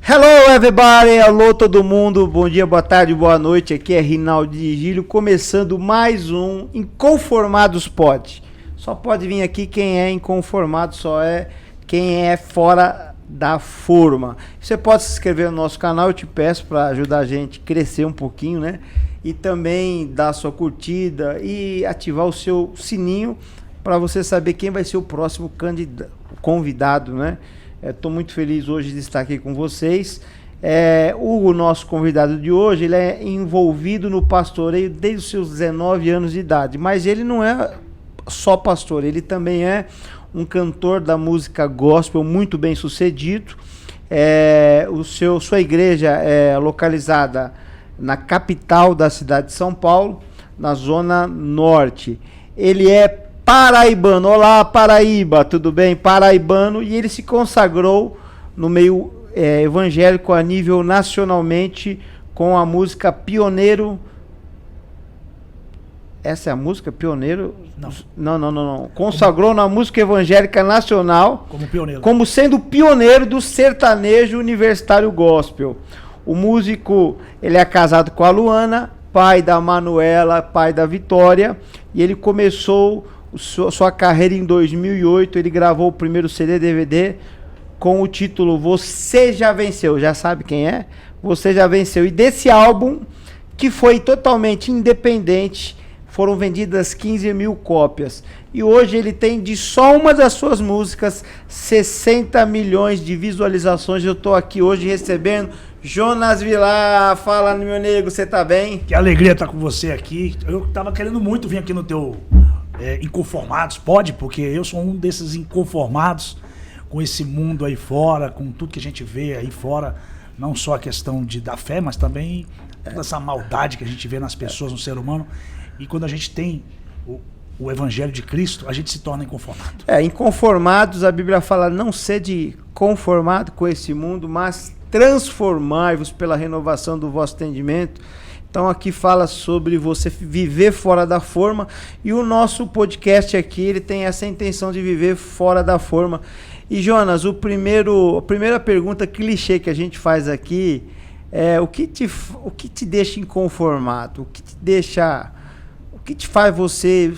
Hello everybody, alô todo mundo, bom dia, boa tarde, boa noite, aqui é Rinaldo de Gílio, começando mais um Inconformados Pod. Só pode vir aqui quem é inconformado, só é quem é fora da forma. Você pode se inscrever no nosso canal, eu te peço para ajudar a gente a crescer um pouquinho, né? E também dar sua curtida e ativar o seu sininho para você saber quem vai ser o próximo convidado, né? Estou muito feliz hoje de estar aqui com vocês. O nosso convidado de hoje, ele é envolvido no pastoreio desde os seus 19 anos de idade, mas ele não é só pastor, ele também é um cantor da música gospel muito bem sucedido. Sua igreja é localizada na capital da cidade de São Paulo, na zona norte. Ele é paraibano. Olá, Paraíba, tudo bem? Paraibano, e ele se consagrou no meio evangélico a nível nacionalmente com a música Pioneiro. Essa é a música Pioneiro? Não. Consagrou na música evangélica nacional como pioneiro, como sendo pioneiro do sertanejo universitário gospel. O músico, ele é casado com a Luana, pai da Manuela, pai da Vitória, e ele começou sua carreira em 2008. Ele gravou o primeiro CD DVD com o título Você Já Venceu. Já sabe quem é? Você Já Venceu. E desse álbum, que foi totalmente independente, foram vendidas 15 mil cópias. E hoje ele tem, de só uma das suas músicas, 60 milhões de visualizações. Eu estou aqui hoje recebendo Jonas Vilar. Fala, meu nego, você tá bem? Que alegria estar com você aqui. Eu tava querendo muito vir aqui no teu Inconformados, pode? Porque eu sou um desses inconformados com esse mundo aí fora, com tudo que a gente vê aí fora, não só a questão da fé, mas também toda essa maldade que a gente vê nas pessoas, no ser humano. E quando a gente tem o Evangelho de Cristo, a gente se torna inconformado. Inconformados, a Bíblia fala, não sede conformado com esse mundo, mas transformai-vos pela renovação do vosso entendimento. Então aqui fala sobre você viver fora da forma, e o nosso podcast aqui, ele tem essa intenção de viver fora da forma. E Jonas, a primeira pergunta clichê que a gente faz aqui é o que te deixa inconformado? O que te faz você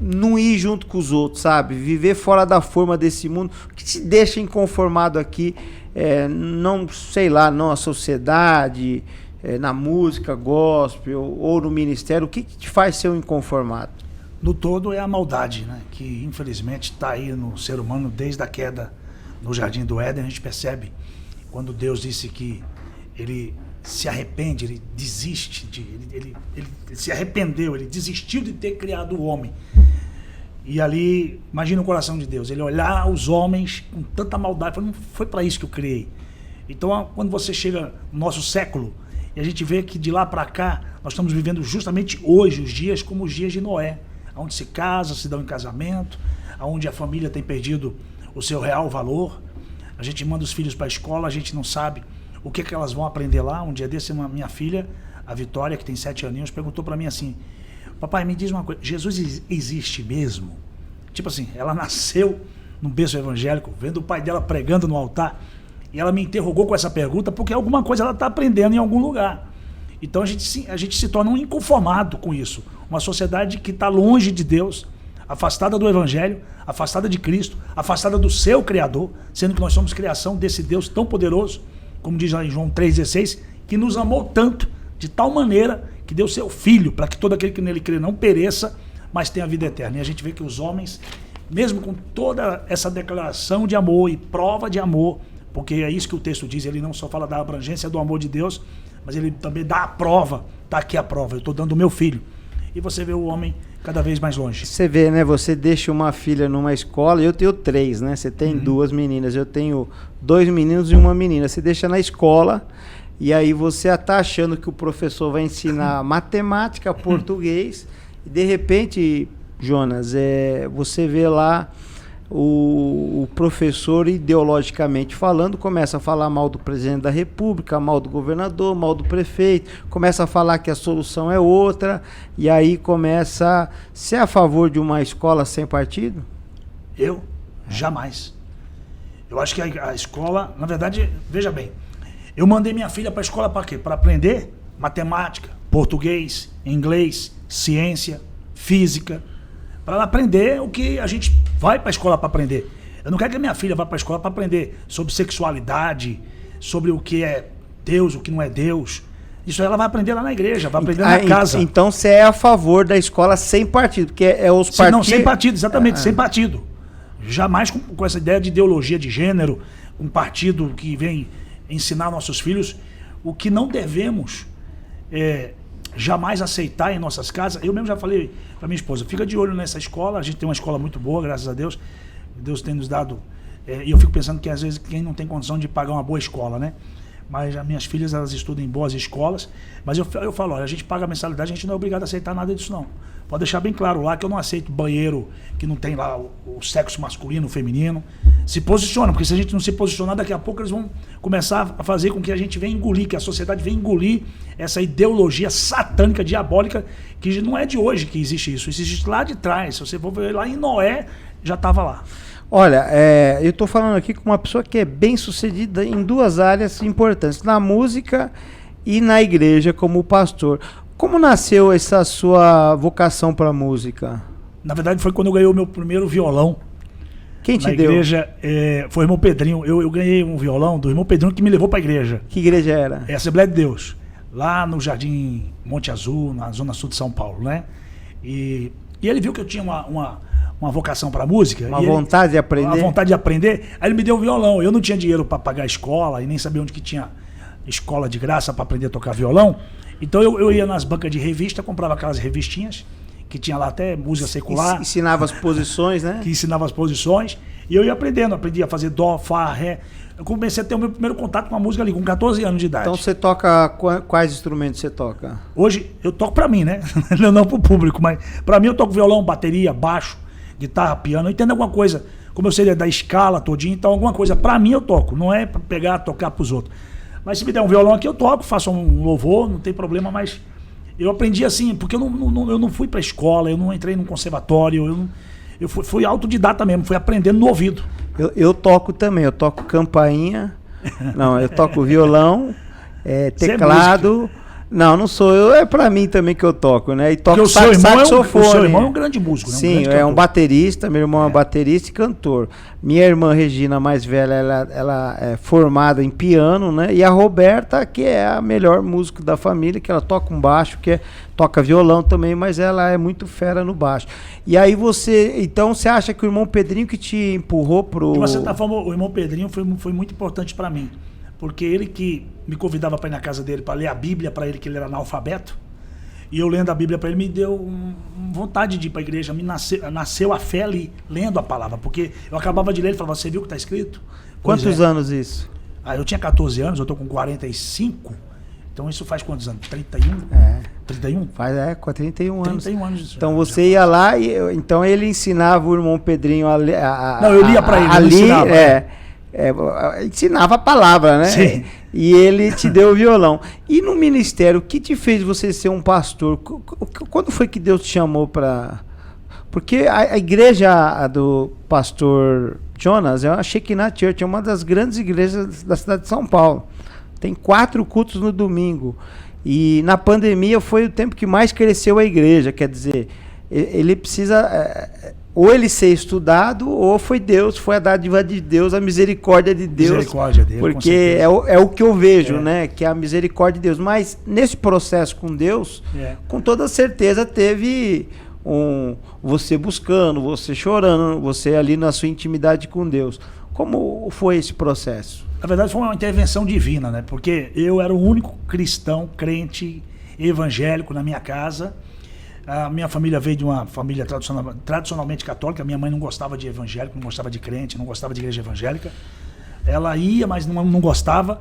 não ir junto com os outros, sabe? Viver fora da forma desse mundo. O que te deixa inconformado aqui? Não a sociedade, na música gospel ou no ministério. O que te faz ser um inconformado? No todo é a maldade, né? Que infelizmente está aí no ser humano desde a queda no Jardim do Éden. A gente percebe quando Deus disse que ele se arrepende, ele desiste, ele se arrependeu, ele desistiu de ter criado o homem. E ali, imagina o coração de Deus, ele olhar os homens com tanta maldade, falando, não foi para isso que eu criei. Então, quando você chega no nosso século, e a gente vê que de lá para cá, nós estamos vivendo justamente hoje os dias como os dias de Noé, onde se casa, se dão em casamento, onde a família tem perdido o seu real valor. A gente manda os filhos para a escola, a gente não sabe o que elas vão aprender lá. Um dia desse, minha filha, a Vitória, que tem 7 aninhos, perguntou para mim assim, papai, me diz uma coisa, Jesus existe mesmo? Tipo assim, ela nasceu num berço evangélico, vendo o pai dela pregando no altar, e ela me interrogou com essa pergunta porque alguma coisa ela está aprendendo em algum lugar. Então a gente se torna um inconformado com isso. Uma sociedade que está longe de Deus, afastada do Evangelho, afastada de Cristo, afastada do seu Criador, sendo que nós somos criação desse Deus tão poderoso, como diz lá em João 3,16, que nos amou tanto, de tal maneira que deu seu Filho, para que todo aquele que nele crê não pereça, mas tenha vida eterna. E a gente vê que os homens, mesmo com toda essa declaração de amor e prova de amor, porque é isso que o texto diz, ele não só fala da abrangência do amor de Deus, mas ele também dá a prova, está aqui a prova, eu estou dando o meu filho. E você vê o homem cada vez mais longe. Você vê, né? Você deixa uma filha numa escola, eu tenho 3, né? Você tem 2 meninas, eu tenho 2 meninos e uma menina. Você deixa na escola e aí você está achando que o professor vai ensinar matemática, português, e de repente, Jonas, você vê lá o professor, ideologicamente falando, começa a falar mal do presidente da República, mal do governador, mal do prefeito, começa a falar que a solução é outra, e aí começa... Você é a favor de uma escola sem partido? Eu? Jamais. Eu acho que a escola, na verdade, veja bem, Eu mandei minha filha para a escola para quê? Para aprender matemática, português, inglês, ciência, física, para ela aprender o que a gente vai para a escola para aprender. Eu não quero que a minha filha vá para a escola para aprender sobre sexualidade, sobre o que é Deus, o que não é Deus. Isso ela vai aprender lá na igreja, vai aprender na casa. Então você é a favor da escola sem partido, porque é os partidos... Não, sem partido, exatamente, sem partido. Jamais com essa ideia de ideologia de gênero, um partido que vem ensinar nossos filhos o que não devemos jamais aceitar em nossas casas. Eu mesmo já falei para minha esposa, fica de olho nessa escola, a gente tem uma escola muito boa, graças a Deus. Deus tem nos dado... e eu fico pensando que às vezes quem não tem condição de pagar uma boa escola, né? Mas as minhas filhas, elas estudam em boas escolas. Mas eu falo, olha, a gente paga a mensalidade, a gente não é obrigado a aceitar nada disso, não. Pode deixar bem claro lá que eu não aceito banheiro que não tem lá o sexo masculino, feminino. Se posiciona, porque se a gente não se posicionar, daqui a pouco eles vão começar a fazer com que a gente venha engolir, que a sociedade venha engolir essa ideologia satânica, diabólica, que não é de hoje que existe isso. Isso existe lá de trás. Se você for ver lá em Noé, já estava lá. Olha, eu estou falando aqui com uma pessoa que é bem sucedida em duas áreas importantes, na música e na igreja como pastor. Como nasceu essa sua vocação para a música? Na verdade foi quando eu ganhei o meu primeiro violão. Quem te na deu? Igreja, foi o irmão Pedrinho. Eu ganhei um violão do irmão Pedrinho que me levou para a igreja. Que igreja era? É a Assembleia de Deus, lá no Jardim Monte Azul, na zona sul de São Paulo, né? E ele viu que eu tinha uma vocação para música. Uma vontade de aprender. Uma vontade de aprender. Aí ele me deu um violão. Eu não tinha dinheiro para pagar a escola e nem sabia onde que tinha escola de graça para aprender a tocar violão. Então eu ia nas bancas de revista, comprava aquelas revistinhas que tinha lá até música secular. Ensinava as posições, né? Que ensinava as posições. E eu ia aprendendo. Aprendi a fazer dó, fá, ré. Eu comecei a ter o meu primeiro contato com a música ali, com 14 anos de idade. Então você toca... Quais instrumentos você toca? Hoje eu toco para mim, né? Não para o público, mas para mim eu toco violão, bateria, baixo, guitarra, piano. Eu entendo alguma coisa, como eu sei da escala todinha, então alguma coisa para mim eu toco, não é para pegar, tocar para os outros. Mas se me der um violão aqui eu toco, faço um louvor, não tem problema, mas eu aprendi assim, porque eu não fui para escola, eu não entrei num conservatório, eu fui autodidata mesmo, fui aprendendo no ouvido. Eu toco também, eu toco campainha, não, eu toco violão, teclado... Não sou eu, é pra mim também que eu toco, né? E toco saxofone. O seu irmão é um grande músico, né? Sim, é um baterista, meu irmão é baterista e cantor. Minha irmã Regina, mais velha, ela é formada em piano, né? E a Roberta, que é a melhor música da família, que ela toca um baixo, toca violão também, mas ela é muito fera no baixo. E aí então você acha que o irmão Pedrinho que te empurrou pro... De uma certa forma, o irmão Pedrinho foi muito importante pra mim. Porque ele que me convidava para ir na casa dele para ler a Bíblia para ele, que ele era analfabeto, e eu lendo a Bíblia para ele me deu vontade de ir para a igreja, nasceu a fé ali, lendo a palavra, porque eu acabava de ler, ele falava, você viu o que está escrito? Quantos anos isso? Eu tinha 14 anos, eu estou com 45, então isso faz quantos anos? 31? 31? Faz, com 31 anos. 31 anos. Então você ia lá, então ele ensinava o irmão Pedrinho a ler... Não, eu lia para ele, eu ensinava. Ensinava a palavra, né? Sim. E ele te deu o violão. E no ministério, o que te fez você ser um pastor? Quando foi que Deus te chamou para... Porque a igreja do pastor Jonas é a Shekinah Church, é uma das grandes igrejas da cidade de São Paulo. Tem 4 cultos no domingo. E na pandemia foi o tempo que mais cresceu a igreja. Quer dizer, ele precisa... ou ele ser estudado, ou foi Deus, foi a dádiva de Deus, a misericórdia de Deus. Misericórdia dele, porque é o que eu vejo, né? Que é a misericórdia de Deus. Mas nesse processo com Deus, com toda certeza teve você buscando, você chorando, você ali na sua intimidade com Deus. Como foi esse processo? Na verdade foi uma intervenção divina, né? Porque eu era o único cristão, crente, evangélico na minha casa. A minha família veio de uma família tradicionalmente católica. Minha mãe não gostava de evangélico, não gostava de crente, não gostava de igreja evangélica. Ela ia, mas não gostava.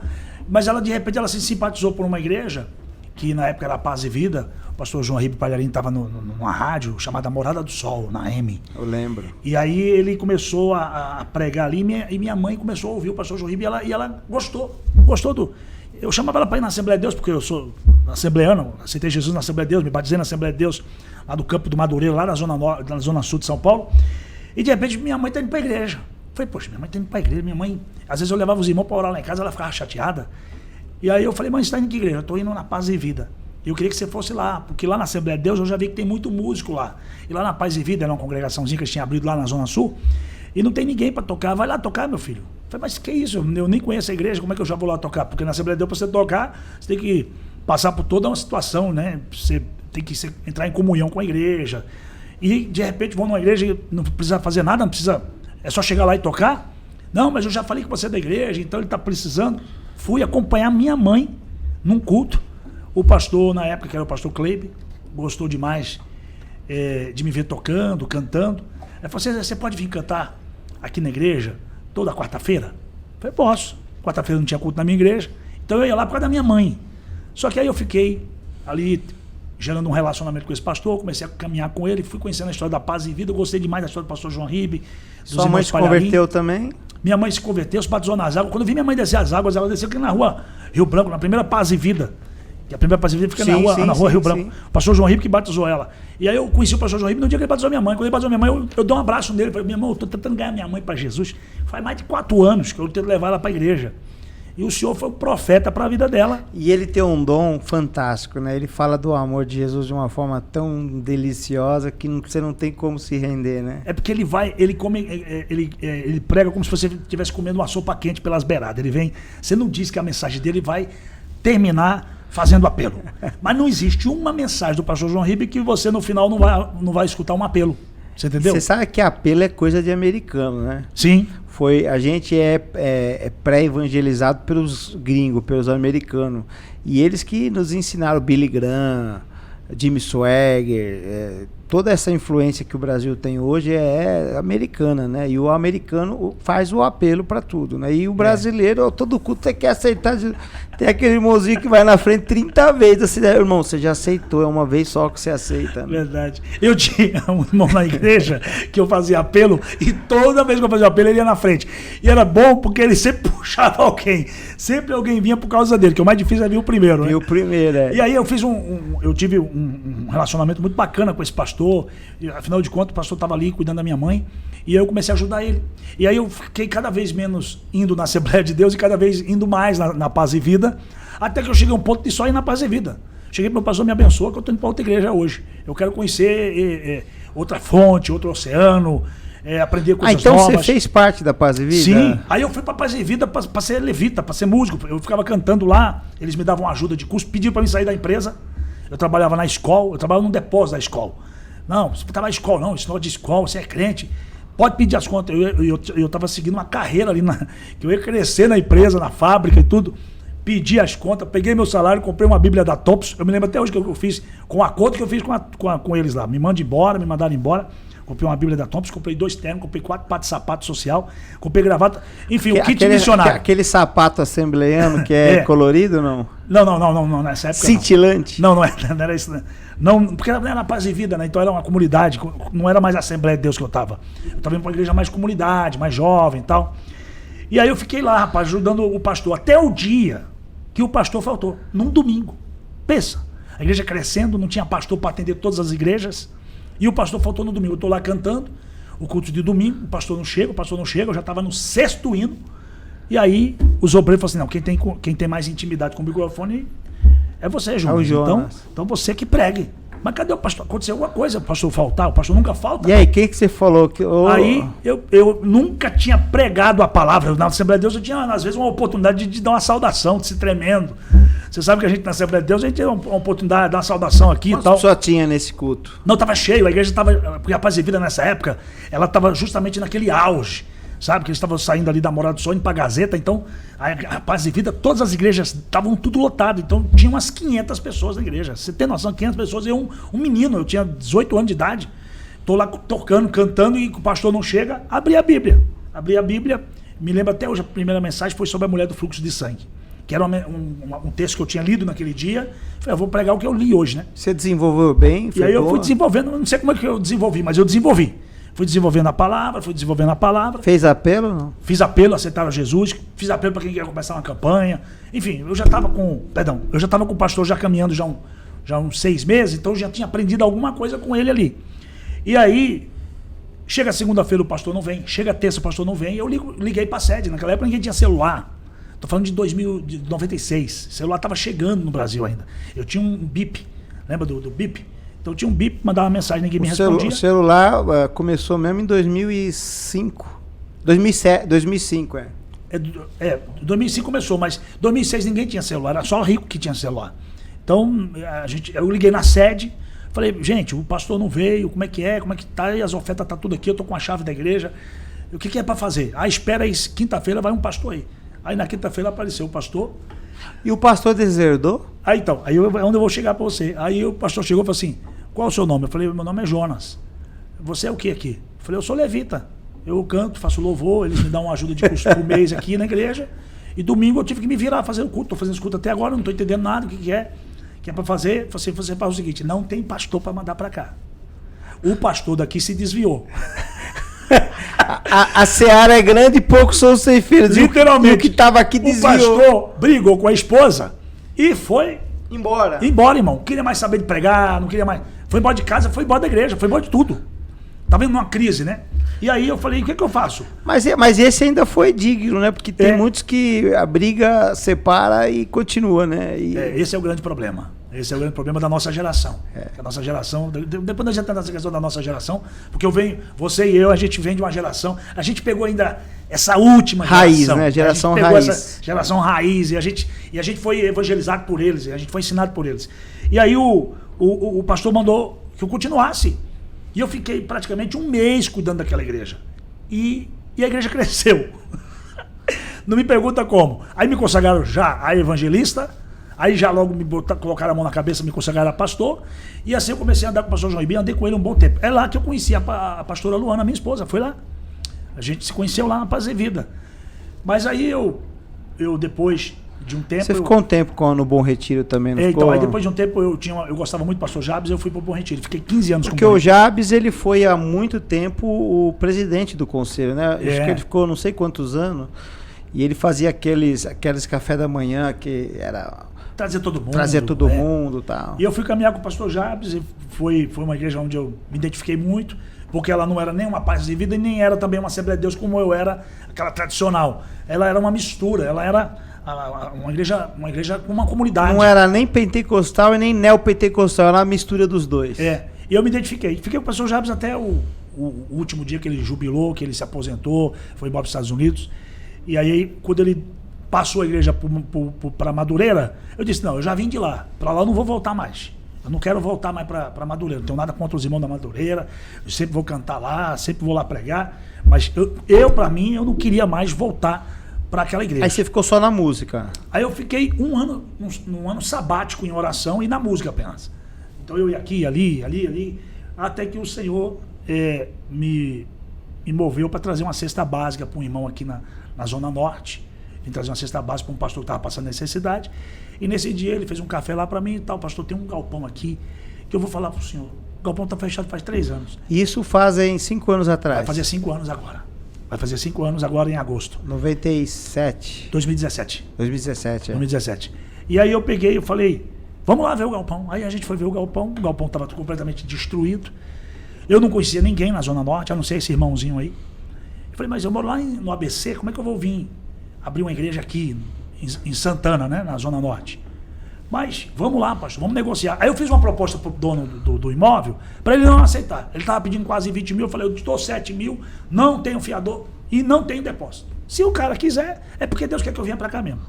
Mas ela, de repente, ela se simpatizou por uma igreja, que na época era Paz e Vida. O pastor João Ribe Palharim estava numa rádio chamada Morada do Sol, na M. Eu lembro. E aí ele começou a pregar ali, e minha mãe começou a ouvir o pastor João Ribe, e ela gostou do... Eu chamava ela para ir na Assembleia de Deus, porque eu sou assembleano, aceitei Jesus na Assembleia de Deus, me batizei na Assembleia de Deus, lá do Campo do Madureira, lá na zona sul de São Paulo. E de repente minha mãe está indo para a igreja. Eu falei, poxa, minha mãe está indo para a igreja. Minha mãe, às vezes eu levava os irmãos para orar lá em casa, ela ficava chateada. E aí eu falei, mas você está indo em que igreja? Eu estou indo na Paz e Vida. E eu queria que você fosse lá, porque lá na Assembleia de Deus eu já vi que tem muito músico lá. E lá na Paz e Vida, era uma congregaçãozinha que eles tinham abrido lá na Zona Sul, e não tem ninguém para tocar. Vai lá tocar, meu filho. Eu falei, mas que isso? Eu nem conheço a igreja, como é que eu já vou lá tocar? Porque na Assembleia de Deus, para você tocar, você tem que passar por toda uma situação, né? Você tem que entrar em comunhão com a igreja. E de repente vão numa igreja e não precisa fazer nada, não precisa. É só chegar lá e tocar? Não, mas eu já falei que você é da igreja, então ele está precisando. Fui acompanhar minha mãe num culto. O pastor, na época, que era o pastor Kleiber, gostou demais de me ver tocando, cantando. Ele falou, você pode vir cantar aqui na igreja toda quarta-feira? Eu falei, posso. Quarta-feira não tinha culto na minha igreja, então eu ia lá por causa da minha mãe. Só que aí eu fiquei ali gerando um relacionamento com esse pastor, comecei a caminhar com ele, fui conhecendo a história da Paz e Vida, eu gostei demais da história do pastor João Ribe. Sua mãe se converteu também? Minha mãe se converteu, se batizou nas águas. Quando eu vi minha mãe descer as águas, ela desceu aqui na rua Rio Branco, na primeira Paz e Vida. E a primeira Paz e Vida fica na rua Rio Branco. O pastor João Ribe que batizou ela. E aí eu conheci o pastor João Ribe no dia que ele batizou minha mãe. Quando ele batizou minha mãe, eu dei um abraço nele. Falei, minha irmão, eu estou tentando ganhar minha mãe para Jesus. Faz mais de 4 anos que eu tento levar ela para a igreja. E o senhor foi um profeta para a vida dela. E ele tem um dom fantástico, né? Ele fala do amor de Jesus de uma forma tão deliciosa que você não tem como se render, né? É porque ele prega como se você estivesse comendo uma sopa quente pelas beiradas. Ele vem, você não diz que a mensagem dele vai terminar fazendo apelo. Mas não existe uma mensagem do pastor João Ribe que você no final não vai escutar um apelo. Você entendeu? Você sabe que apelo é coisa de americano, né? Sim. A gente é pré-evangelizado pelos gringos, pelos americanos. E eles que nos ensinaram Billy Graham, Jimmy Swaggart, toda essa influência que o Brasil tem hoje é americana, né? E o americano faz o apelo para tudo, né? E o brasileiro, todo culto tem que aceitar. Tem aquele irmãozinho que vai na frente 30 vezes. Assim, irmão, você já aceitou, é uma vez só que você aceita. Né? Verdade. Eu tinha um irmão na igreja que eu fazia apelo e toda vez que eu fazia apelo ele ia na frente. E era bom porque ele sempre puxava alguém. Sempre alguém vinha por causa dele, que o mais difícil é vir o primeiro. Né? E o primeiro, E aí eu fiz eu tive um relacionamento muito bacana com esse pastor. E, afinal de contas, o pastor estava ali cuidando da minha mãe. E aí eu comecei a ajudar ele. E aí eu fiquei cada vez menos indo na Assembleia de Deus e cada vez indo mais na Paz e Vida. Até que eu cheguei a um ponto de só ir na Paz e Vida. Cheguei para o pastor, me abençoa, que eu estou indo para outra igreja hoje. Eu quero conhecer outra fonte, outro oceano, aprender coisas então novas. Você fez parte da Paz e Vida? Sim. Aí eu fui para Paz e Vida para ser levita, para ser músico. Eu ficava cantando lá, eles me davam ajuda de custo, pediam para mim sair da empresa. Eu trabalhava na escola, eu trabalhava num depósito da escola. Não, você estava na escola, não, esse negócio de escola, você é crente. Pode pedir as contas. Eu estava seguindo uma carreira ali, que eu ia crescer na empresa, na fábrica e tudo. Pedi as contas, peguei meu salário, comprei uma Bíblia da Tops. Eu me lembro até hoje que eu fiz, com o acordo que eu fiz com eles lá. Me mandaram embora. Comprei uma Bíblia da Tops, comprei 2 ternos, comprei 4 pares de sapato social, comprei gravata. Enfim, o kit missionário. Aquele sapato assembleiano que é colorido, não? Não, nessa época cintilante? Não era isso. Não, porque era na Paz e Vida, né? Então era uma comunidade, não era mais a Assembleia de Deus que eu estava. Eu estava indo para uma igreja mais comunidade, mais jovem e tal. E aí eu fiquei lá, rapaz, ajudando o pastor, até o dia que o pastor faltou, num domingo. Pensa, a igreja crescendo, não tinha pastor para atender todas as igrejas, e o pastor faltou no domingo. Eu estou lá cantando, o culto de domingo, o pastor não chega, eu já estava no 6º hino, e aí os obreiros falaram assim, não, quem tem mais intimidade com o microfone é você, Jonas. Então você que pregue. Mas cadê o pastor? Aconteceu alguma coisa, o pastor faltar? O pastor nunca falta. E aí, quem que você falou? Aí, eu nunca tinha pregado a palavra. Na Assembleia de Deus eu tinha, às vezes, uma oportunidade de dar uma saudação, de se tremendo. Você sabe que a gente, na Assembleia de Deus, a gente tem uma oportunidade de dar uma saudação aqui e tal. Só tinha nesse culto? Não, estava cheio. A igreja estava... Porque a Paz e Vida, nessa época, ela estava justamente naquele auge. Sabe, que eles estavam saindo ali da Morada do Sol, indo pra Gazeta, então a Paz e Vida, todas as igrejas estavam tudo lotado, então tinha umas 500 pessoas na igreja. Você tem noção, 500 pessoas, eu um menino, eu tinha 18 anos de idade, tô lá tocando, cantando, e o pastor não chega, abri a Bíblia, me lembro até hoje, a primeira mensagem foi sobre a mulher do fluxo de sangue, que era um texto que eu tinha lido naquele dia. Falei, eu vou pregar o que eu li hoje, né? Você desenvolveu bem? E aí eu fui desenvolvendo, não sei como é que eu desenvolvi, mas eu desenvolvi. Fui desenvolvendo a palavra. Fez apelo ou não? Fiz apelo, aceitaram Jesus. Fiz apelo para quem quer começar uma campanha. Enfim, eu já estava com o pastor já caminhando já uns 6 meses, então eu já tinha aprendido alguma coisa com ele ali. E aí, chega segunda-feira o pastor não vem, chega terça o pastor não vem, eu liguei para a sede. Naquela época ninguém tinha celular. Tô falando de 96. O celular tava chegando no Brasil ainda. Eu tinha um bip. Lembra do bip? Então eu tinha um bip, mandava uma mensagem, ninguém me respondia. O celular começou mesmo em 2005. 2005, 2005 começou, mas 2006 ninguém tinha celular, era só rico que tinha celular. Então, eu liguei na sede, falei, gente, o pastor não veio, como é que tá, e as ofertas tá tudo aqui, eu tô com a chave da igreja, o que é para fazer? Espera aí, quinta-feira vai um pastor aí. Aí na quinta-feira apareceu o pastor. E o pastor deserdou? Aí onde eu vou chegar para você? Aí o pastor chegou e falou assim, qual é o seu nome? Eu falei, meu nome é Jonas. Você é o que aqui? Eu falei, eu sou levita. Eu canto, faço louvor, eles me dão uma ajuda de custo por mês aqui na igreja. E domingo eu tive que me virar fazendo culto. Estou fazendo culto até agora, não estou entendendo nada, o que é. Que é para fazer? Você faz o seguinte, não tem pastor para mandar para cá. O pastor daqui se desviou. A seara é grande e poucos são os ceifeiros. Literalmente. E o que estava aqui desviou. O pastor brigou com a esposa e foi embora. Embora, irmão. Não queria mais saber de pregar, não queria mais. Foi embora de casa, foi embora da igreja, foi embora de tudo. Tá vendo uma crise, né? E aí eu falei, o que eu faço? Mas esse ainda foi digno, né? Porque tem muitos que a briga separa e continua, né? Esse é o grande problema. Esse é o grande problema da nossa geração. A nossa geração, depois a gente entra nessa questão da nossa geração, porque você e eu, a gente vem de uma geração, a gente pegou ainda essa última raiz, geração. Né? Geração a gente pegou raiz. Essa geração raiz, e a gente foi evangelizado por eles, a gente foi ensinado por eles. E aí o pastor mandou que eu continuasse. E eu fiquei praticamente um mês cuidando daquela igreja. E a igreja cresceu. Não me pergunta como. Aí me consagraram já a evangelista, aí já logo colocaram a mão na cabeça, me consagraram a pastor, e assim eu comecei a andar com o pastor João Ribinho, andei com ele um bom tempo. É lá que eu conheci a pastora Luana, minha esposa, foi lá. A gente se conheceu lá na Paz e Vida. Mas aí eu depois de um tempo... Você ficou um tempo no Bom Retiro também, não ficou? Então, aí depois de um tempo eu gostava muito do pastor Jabes, eu fui pro Bom Retiro, fiquei 15 anos com o Bom Retiro. Porque o Jabes, ele foi há muito tempo o presidente do conselho, né? Acho que ele ficou não sei quantos anos, e ele fazia aqueles café da manhã que era... Trazia todo mundo. Trazia todo mundo e tal. E eu fui caminhar com o pastor Jabes, e foi uma igreja onde eu me identifiquei muito, porque ela não era nem uma Paz de Vida e nem era também uma Assembleia de Deus como eu era, aquela tradicional. Ela era uma mistura, ela era uma igreja com uma comunidade. Não era nem pentecostal e nem neopentecostal, era uma mistura dos dois. E eu me identifiquei. Fiquei com o pastor Jabes até o último dia que ele jubilou, que ele se aposentou, foi embora para os Estados Unidos. E aí, quando ele passou a igreja para Madureira, eu disse, não, eu já vim de lá, para lá eu não vou voltar mais. Eu não quero voltar mais para Madureira, não tenho nada contra os irmãos da Madureira, eu sempre vou cantar lá, sempre vou lá pregar, mas para mim, eu não queria mais voltar para aquela igreja. Aí você ficou só na música? Aí eu fiquei um ano sabático em oração e na música apenas. Então eu ia aqui, ali, até que o Senhor me moveu para trazer uma cesta básica para um irmão aqui na Zona Norte. Vim trazer uma cesta básica para um pastor que estava passando necessidade. E nesse dia ele fez um café lá para mim e tal. Pastor, tem um galpão aqui que eu vou falar para o senhor. O galpão está fechado faz 3 anos. Isso fazem 5 anos atrás? Vai fazer 5 anos agora. Vai fazer 5 anos agora em agosto. 97? 2017. 2017. E aí eu peguei e falei, vamos lá ver o galpão. Aí a gente foi ver o galpão estava completamente destruído. Eu não conhecia ninguém na Zona Norte, a não ser esse irmãozinho aí. Eu falei, mas eu moro lá no ABC, como é que eu vou vir abrir uma igreja aqui em Santana, né, na Zona Norte? Mas vamos lá, pastor, vamos negociar. Aí eu fiz uma proposta pro dono do imóvel para ele não aceitar. Ele estava pedindo quase 20 mil, eu falei, eu estou 7 mil, não tenho fiador e não tenho depósito. Se o cara quiser, é porque Deus quer que eu venha para cá mesmo.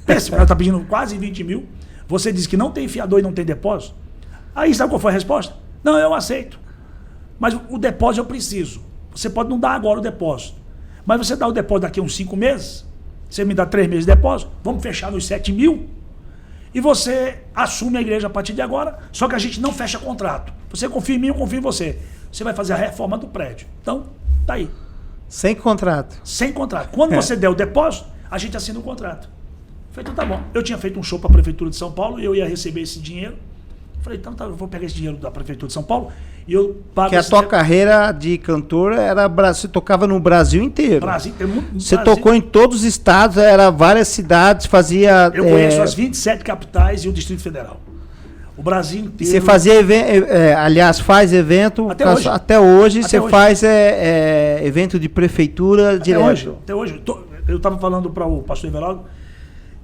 Esse cara está pedindo quase 20 mil, você diz que não tem fiador e não tem depósito. Aí sabe qual foi a resposta? Não, eu aceito. Mas o depósito eu preciso. Você pode não dar agora o depósito, mas você dá o depósito daqui a uns 5 meses, você me dá 3 meses de depósito, vamos fechar nos 7 mil, e você assume a igreja a partir de agora, só que a gente não fecha contrato. Você confia em mim, eu confio em você. Você vai fazer a reforma do prédio. Então, tá aí. Sem contrato? Sem contrato. Quando você der o depósito, a gente assina o contrato. Falei, então tá bom. Eu tinha feito um show para a Prefeitura de São Paulo, e eu ia receber esse dinheiro. Falei, então tá, eu vou pegar esse dinheiro da Prefeitura de São Paulo e eu pago. Que a tua carreira de cantor você tocava no Brasil inteiro. Você tocou em todos os estados, era várias cidades, fazia. Eu conheço as 27 capitais e o Distrito Federal. O Brasil inteiro. E você fazia aliás, faz evento até hoje você faz evento de prefeitura até direto. Hoje, até hoje. eu estava falando para o pastor Everaldo,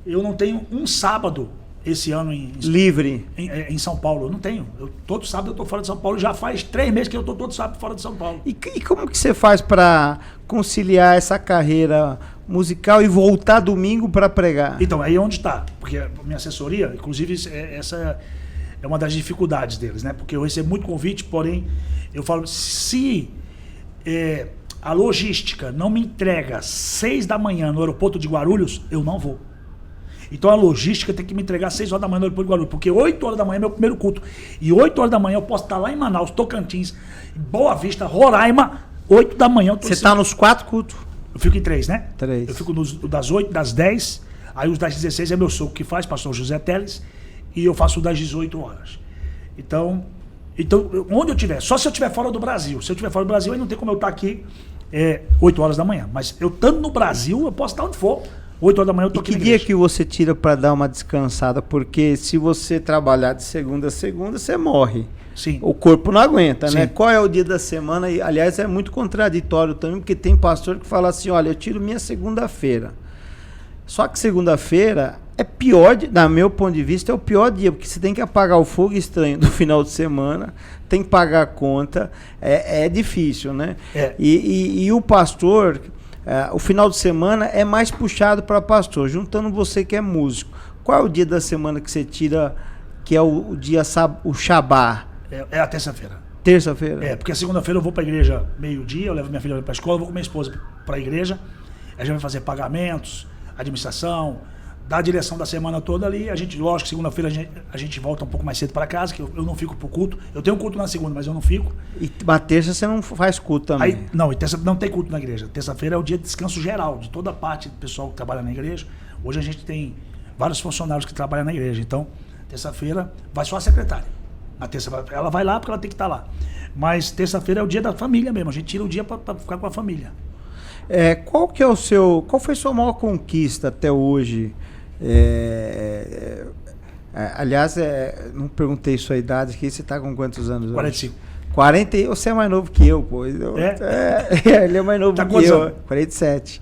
eu não tenho um sábado esse ano livre em São Paulo. Eu não tenho. Todo sábado eu estou fora de São Paulo. Já faz 3 meses que eu estou todo sábado fora de São Paulo. E como que você faz para conciliar essa carreira musical e voltar domingo para pregar? Então, aí é onde está. Porque a minha assessoria, inclusive, essa é uma das dificuldades deles, né? Porque eu recebo muito convite, porém, eu falo, se a logística não me entrega 6 da manhã no aeroporto de Guarulhos, eu não vou. Então a logística tem que me entregar 6 horas da manhã no aeroporto de Guarulhos, porque 8 horas da manhã é meu primeiro culto. E 8 horas da manhã eu posso estar lá em Manaus, Tocantins, Boa Vista, Roraima, 8 da manhã. Você está nos 4 cultos? Eu fico em 3, né? 3. Eu fico das 8, das 10, aí os das 16 é meu sogro que faz, pastor José Teles, e eu faço das 18 horas. Então onde eu estiver, só se eu estiver fora do Brasil. Se eu estiver fora do Brasil, aí não tem como eu estar aqui 8 horas da manhã. Mas eu estando no Brasil, eu posso estar onde for. 8 horas da manhã eu tô aqui na igreja. E que dia que você tira para dar uma descansada? Porque se você trabalhar de segunda a segunda, você morre. Sim. O corpo não aguenta, Sim. né? Qual é o dia da semana? E, aliás, é muito contraditório também, porque tem pastor que fala assim, olha, eu tiro minha segunda-feira. Só que segunda-feira é pior, na meu ponto de vista, é o pior dia, porque você tem que apagar o fogo estranho do final de semana, tem que pagar a conta, é difícil, né? E o pastor, o final de semana é mais puxado para pastor, juntando você que é músico. Qual é o dia da semana que você tira, que é o dia, o Shabá? É a terça-feira. Terça-feira? Porque a segunda-feira eu vou para a igreja meio-dia, eu levo minha filha para a escola, vou com minha esposa para a igreja, a gente vai fazer pagamentos, administração, dar a direção da semana toda ali. A gente, lógico, segunda-feira a gente volta um pouco mais cedo para casa, que eu não fico pro culto. Eu tenho culto na segunda, mas eu não fico. E na terça você não faz culto também? E terça não tem culto na igreja. Terça-feira é o dia de descanso geral, de toda a parte do pessoal que trabalha na igreja. Hoje a gente tem vários funcionários que trabalham na igreja. Então, terça-feira vai só a secretária. Na terça ela vai lá porque ela tem que estar lá. Mas terça-feira é o dia da família mesmo. A gente tira o dia para ficar com a família. Qual foi a sua maior conquista até hoje? Aliás, não perguntei sua idade aqui, você está com quantos anos? 45. 40, você é mais novo que eu, pô. Ele é mais novo tá que eu. Anos? 47.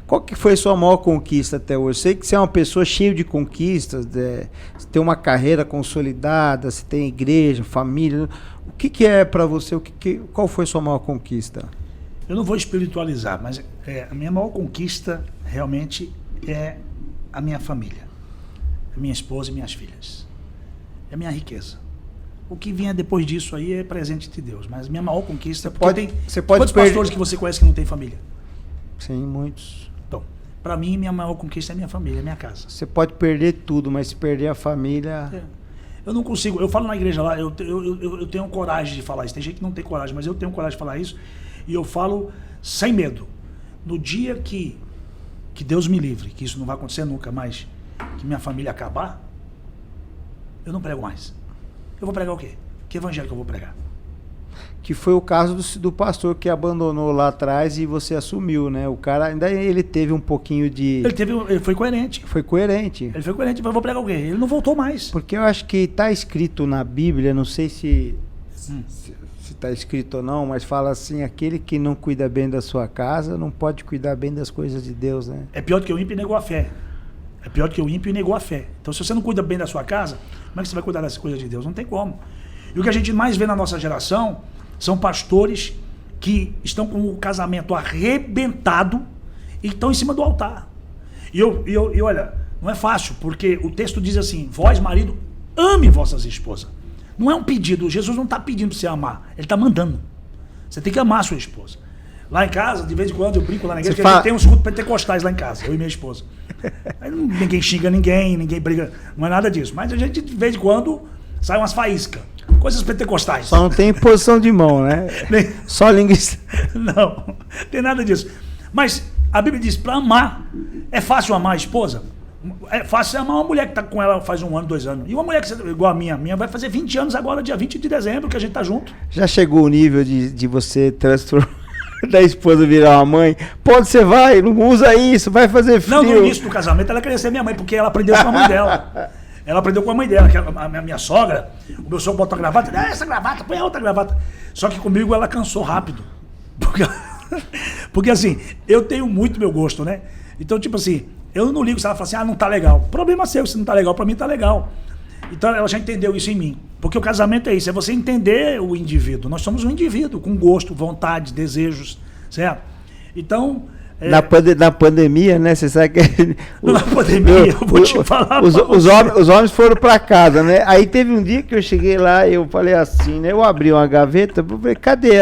Qual que foi a sua maior conquista até hoje? Sei que você é uma pessoa cheia de conquistas, você tem uma carreira consolidada, você tem igreja, família. O que é para você? Qual foi a sua maior conquista? Eu não vou espiritualizar, mas a minha maior conquista realmente é a minha família, a minha esposa e minhas filhas. É a minha riqueza. O que vinha depois disso aí é presente de Deus, mas a minha maior conquista... Quantos pastores que você conhece que não tem família? Sim, muitos. Então, para mim, minha maior conquista é minha família, é minha casa. Você pode perder tudo, mas se perder a família... Eu não consigo, eu falo na igreja lá, eu tenho coragem de falar isso. Tem gente que não tem coragem, mas eu tenho coragem de falar isso. E eu falo sem medo. No dia que Deus me livre, que isso não vai acontecer nunca mais, que minha família acabar, eu não prego mais. Eu vou pregar o quê? Que evangelho que eu vou pregar? Que foi o caso do pastor que abandonou lá atrás e você assumiu, né? O cara, ainda ele teve um pouquinho de... Ele foi coerente. Foi coerente. Ele foi coerente, mas eu vou pregar o quê? Ele não voltou mais. Porque eu acho que está escrito na Bíblia, não sei se está escrito ou não, mas fala assim, aquele que não cuida bem da sua casa não pode cuidar bem das coisas de Deus, né? É pior do que o ímpio e negou a fé. É pior do que o ímpio e negou a fé. Então, se você não cuida bem da sua casa, como é que você vai cuidar das coisas de Deus? Não tem como. E o que a gente mais vê na nossa geração são pastores que estão com o casamento arrebentado e estão em cima do altar. E olha, não é fácil, porque o texto diz assim, vós, marido, ame vossas esposas. Não é um pedido, Jesus não está pedindo para você amar, ele está mandando. Você tem que amar a sua esposa. Lá em casa, de vez em quando, eu brinco lá na igreja, que a gente tem uns cultos pentecostais lá em casa, eu e minha esposa. Aí ninguém xinga ninguém briga, não é nada disso. Mas a gente, de vez em quando, sai umas faíscas, coisas pentecostais. Só não tem posição de mão, né? Só linguiça. Não tem nada disso. Mas a Bíblia diz, para amar, é fácil amar a esposa? É fácil amar uma mulher que está com ela faz 1 ano, 2 anos. E uma mulher que igual a minha vai fazer 20 anos agora, dia 20 de dezembro, que a gente tá junto. Já chegou o nível de você transformar da esposa virar uma mãe? Pode, você vai, não usa isso, vai fazer frio. Não, no início do casamento ela queria ser minha mãe, porque ela aprendeu com a mãe dela. Ela aprendeu com a mãe dela, que a minha sogra, o meu sogro bota a gravata, essa gravata, põe a outra gravata. Só que comigo ela cansou rápido. Porque assim, eu tenho muito meu gosto, né? Então, tipo assim, eu não ligo se ela fala assim, não tá legal. Problema seu, se não tá legal, pra mim tá legal. Então ela já entendeu isso em mim. Porque o casamento é isso, é você entender o indivíduo. Nós somos um indivíduo com gosto, vontade, desejos, certo? Então... Na pandemia, né? Você sabe que... Na pandemia, eu vou te falar. Os homens foram para casa, né? Aí teve um dia que eu cheguei lá e eu falei assim, né? Eu abri uma gaveta, eu falei, cadê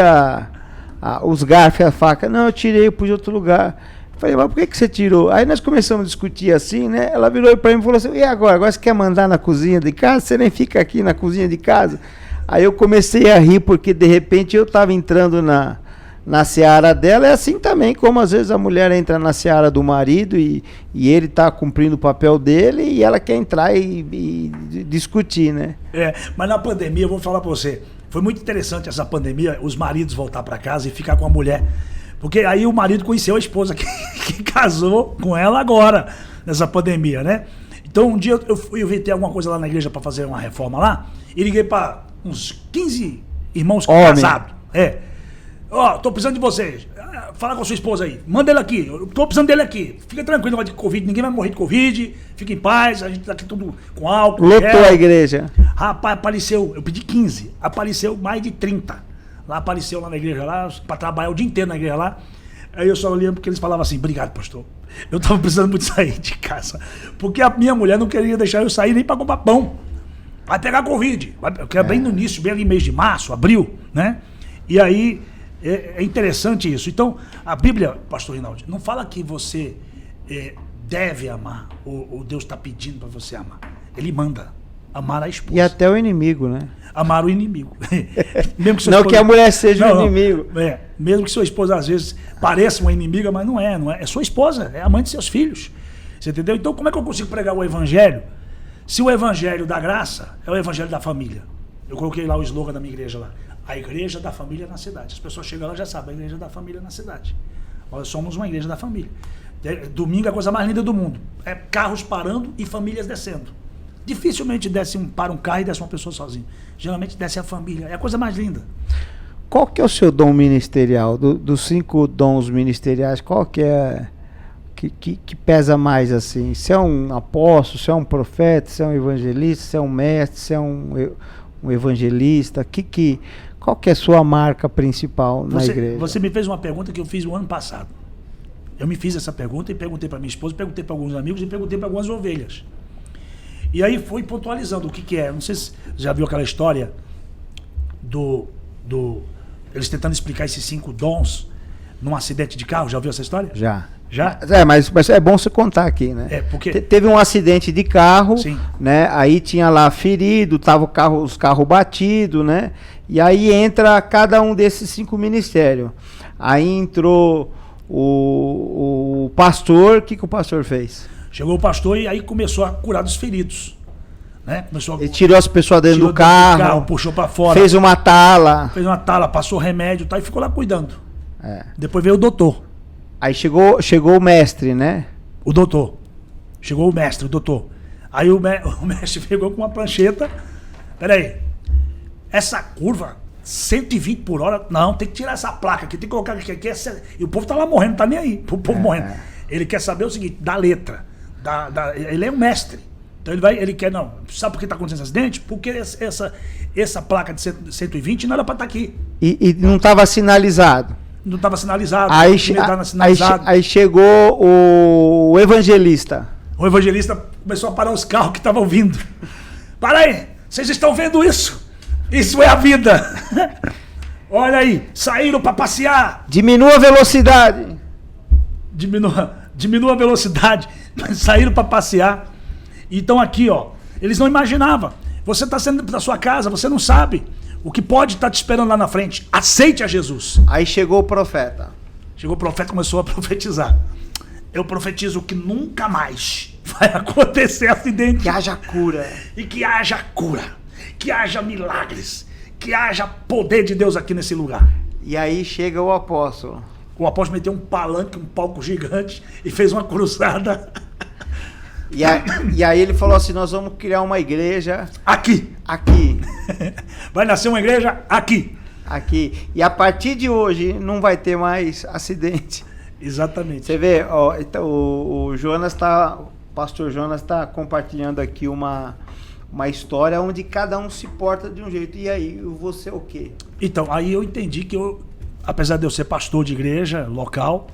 os garfos e a faca? Não, eu tirei, eu pus em outro lugar. Eu falei, mas por que você tirou? Aí nós começamos a discutir assim, né? Ela virou para mim e falou assim, e agora? Agora você quer mandar na cozinha de casa? Você nem fica aqui na cozinha de casa? Aí eu comecei a rir, porque de repente eu estava entrando na seara dela. É assim também, como às vezes a mulher entra na seara do marido e ele está cumprindo o papel dele e ela quer entrar e discutir, né? Mas na pandemia, eu vou falar para você, foi muito interessante essa pandemia, os maridos voltar para casa e ficar com a mulher. Porque aí o marido conheceu a esposa que casou com ela agora, nessa pandemia, né? Então um dia eu fui ver alguma coisa lá na igreja para fazer uma reforma lá e liguei para uns 15 irmãos casados. Tô precisando de vocês. Fala com a sua esposa aí. Manda ele aqui. Eu tô precisando dele aqui. Fica tranquilo, não vai de Covid. Ninguém vai morrer de Covid. Fica em paz. A gente tá aqui tudo com álcool. Lotou a igreja. Rapaz, apareceu. Eu pedi 15. Apareceu mais de 30. Lá apareceu lá na igreja lá, pra trabalhar o dia inteiro na igreja lá. Aí eu só lembro que eles falavam assim, obrigado, pastor. Eu tava precisando muito sair de casa. Porque a minha mulher não queria deixar eu sair nem pra comprar pão. Vai pegar Covid. Que é bem no início, bem ali mês de março, abril, né? E aí... É interessante isso. Então, a Bíblia, pastor Rinaldi, não fala que você deve amar, ou Deus está pedindo para você amar. Ele manda amar a esposa. E até o inimigo, né? Amar o inimigo. Mesmo que não esposa... que a mulher seja o inimigo. Mesmo que sua esposa, às vezes, pareça uma inimiga, mas não é. É sua esposa, é a mãe de seus filhos. Você entendeu? Então, como é que eu consigo pregar o evangelho se o evangelho da graça é o evangelho da família? Eu coloquei lá o slogan da minha igreja lá. A igreja da família na cidade. As pessoas chegam lá e já sabem, a igreja da família na cidade. Nós somos uma igreja da família. Domingo é a coisa mais linda do mundo. É carros parando e famílias descendo. Dificilmente para um carro e desce uma pessoa sozinha. Geralmente desce a família. É a coisa mais linda. Qual que é o seu dom ministerial? Dos 5 dons ministeriais, qual que é que pesa mais assim? Se é um apóstolo, se é um profeta, se é um evangelista, se é um mestre, se é um evangelista, qual que é a sua marca principal na igreja? Você me fez uma pergunta que eu fiz o ano passado. Eu me fiz essa pergunta e perguntei para minha esposa, perguntei para alguns amigos e perguntei para algumas ovelhas. E aí fui pontualizando o que é. Não sei se já viu aquela história eles tentando explicar esses 5 dons num acidente de carro. Já viu essa história? Já? Mas é bom você contar aqui, né? Porque... Teve um acidente de carro, sim, né? Aí tinha lá ferido, tava os carros batidos, né? E aí entra cada um desses 5 ministérios. Aí entrou o pastor. O que o pastor fez? Chegou o pastor e aí começou a curar dos feridos, né? Ele tirou as pessoas dentro do carro, puxou para fora, fez uma tala, passou remédio, e ficou lá cuidando. Depois veio o doutor. Aí chegou o mestre, né? O doutor. Chegou o mestre, o doutor. Aí o mestre pegou com uma prancheta. Peraí, essa curva, 120 por hora, não, tem que tirar essa placa aqui, tem que colocar aqui. E o povo tá lá morrendo, não tá nem aí. O povo morrendo. Ele quer saber o seguinte, da letra. Ele é um mestre. Então ele quer, não. Sabe por que está acontecendo esse acidente? Porque essa placa de 120 não era para estar aqui. E não estava sinalizado. Não estava sinalizado. Aí chegou o evangelista. O evangelista começou a parar os carros que estavam vindo. Para aí, vocês estão vendo isso? Isso é a vida. Olha aí, saíram para passear. Diminua a velocidade. Diminua a velocidade. Saíram para passear. Então aqui, ó, eles não imaginavam. Você está saindo da sua casa, você não sabe o que pode estar te esperando lá na frente. Aceite a Jesus. Aí chegou o profeta. Chegou o profeta e começou a profetizar. Eu profetizo que nunca mais vai acontecer acidente. Que haja cura. E que haja cura. Que haja milagres. Que haja poder de Deus aqui nesse lugar. E aí chega o apóstolo. O apóstolo meteu um palanque, um palco gigante e fez uma cruzada. E aí ele falou assim, nós vamos criar uma igreja... Aqui. Aqui. Vai nascer uma igreja aqui. Aqui. E a partir de hoje não vai ter mais acidente. Exatamente. Você vê, ó, então, o Jonas tá, o pastor Jonas está compartilhando aqui uma história onde cada um se porta de um jeito. E aí, você o quê? Então, aí eu entendi que apesar de eu ser pastor de igreja local,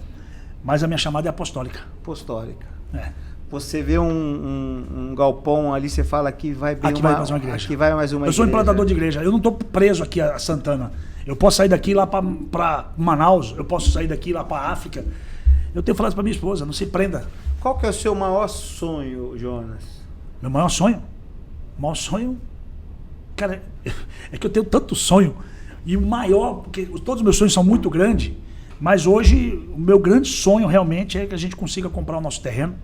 mas a minha chamada é apostólica. Apostólica. É. Você vê um galpão ali, você fala que vai bem aqui vai mais uma igreja. Aqui vai mais uma igreja. Eu sou implantador de igreja. Eu não estou preso aqui a Santana. Eu posso sair daqui lá para Manaus, eu posso sair daqui lá para África. Eu tenho falado para minha esposa, não se prenda. Qual que é o seu maior sonho, Jonas? Meu maior sonho? O maior sonho? Cara, é que eu tenho tanto sonho. E o maior, porque todos os meus sonhos são muito grandes, mas hoje o meu grande sonho realmente é que a gente consiga comprar o nosso terreno,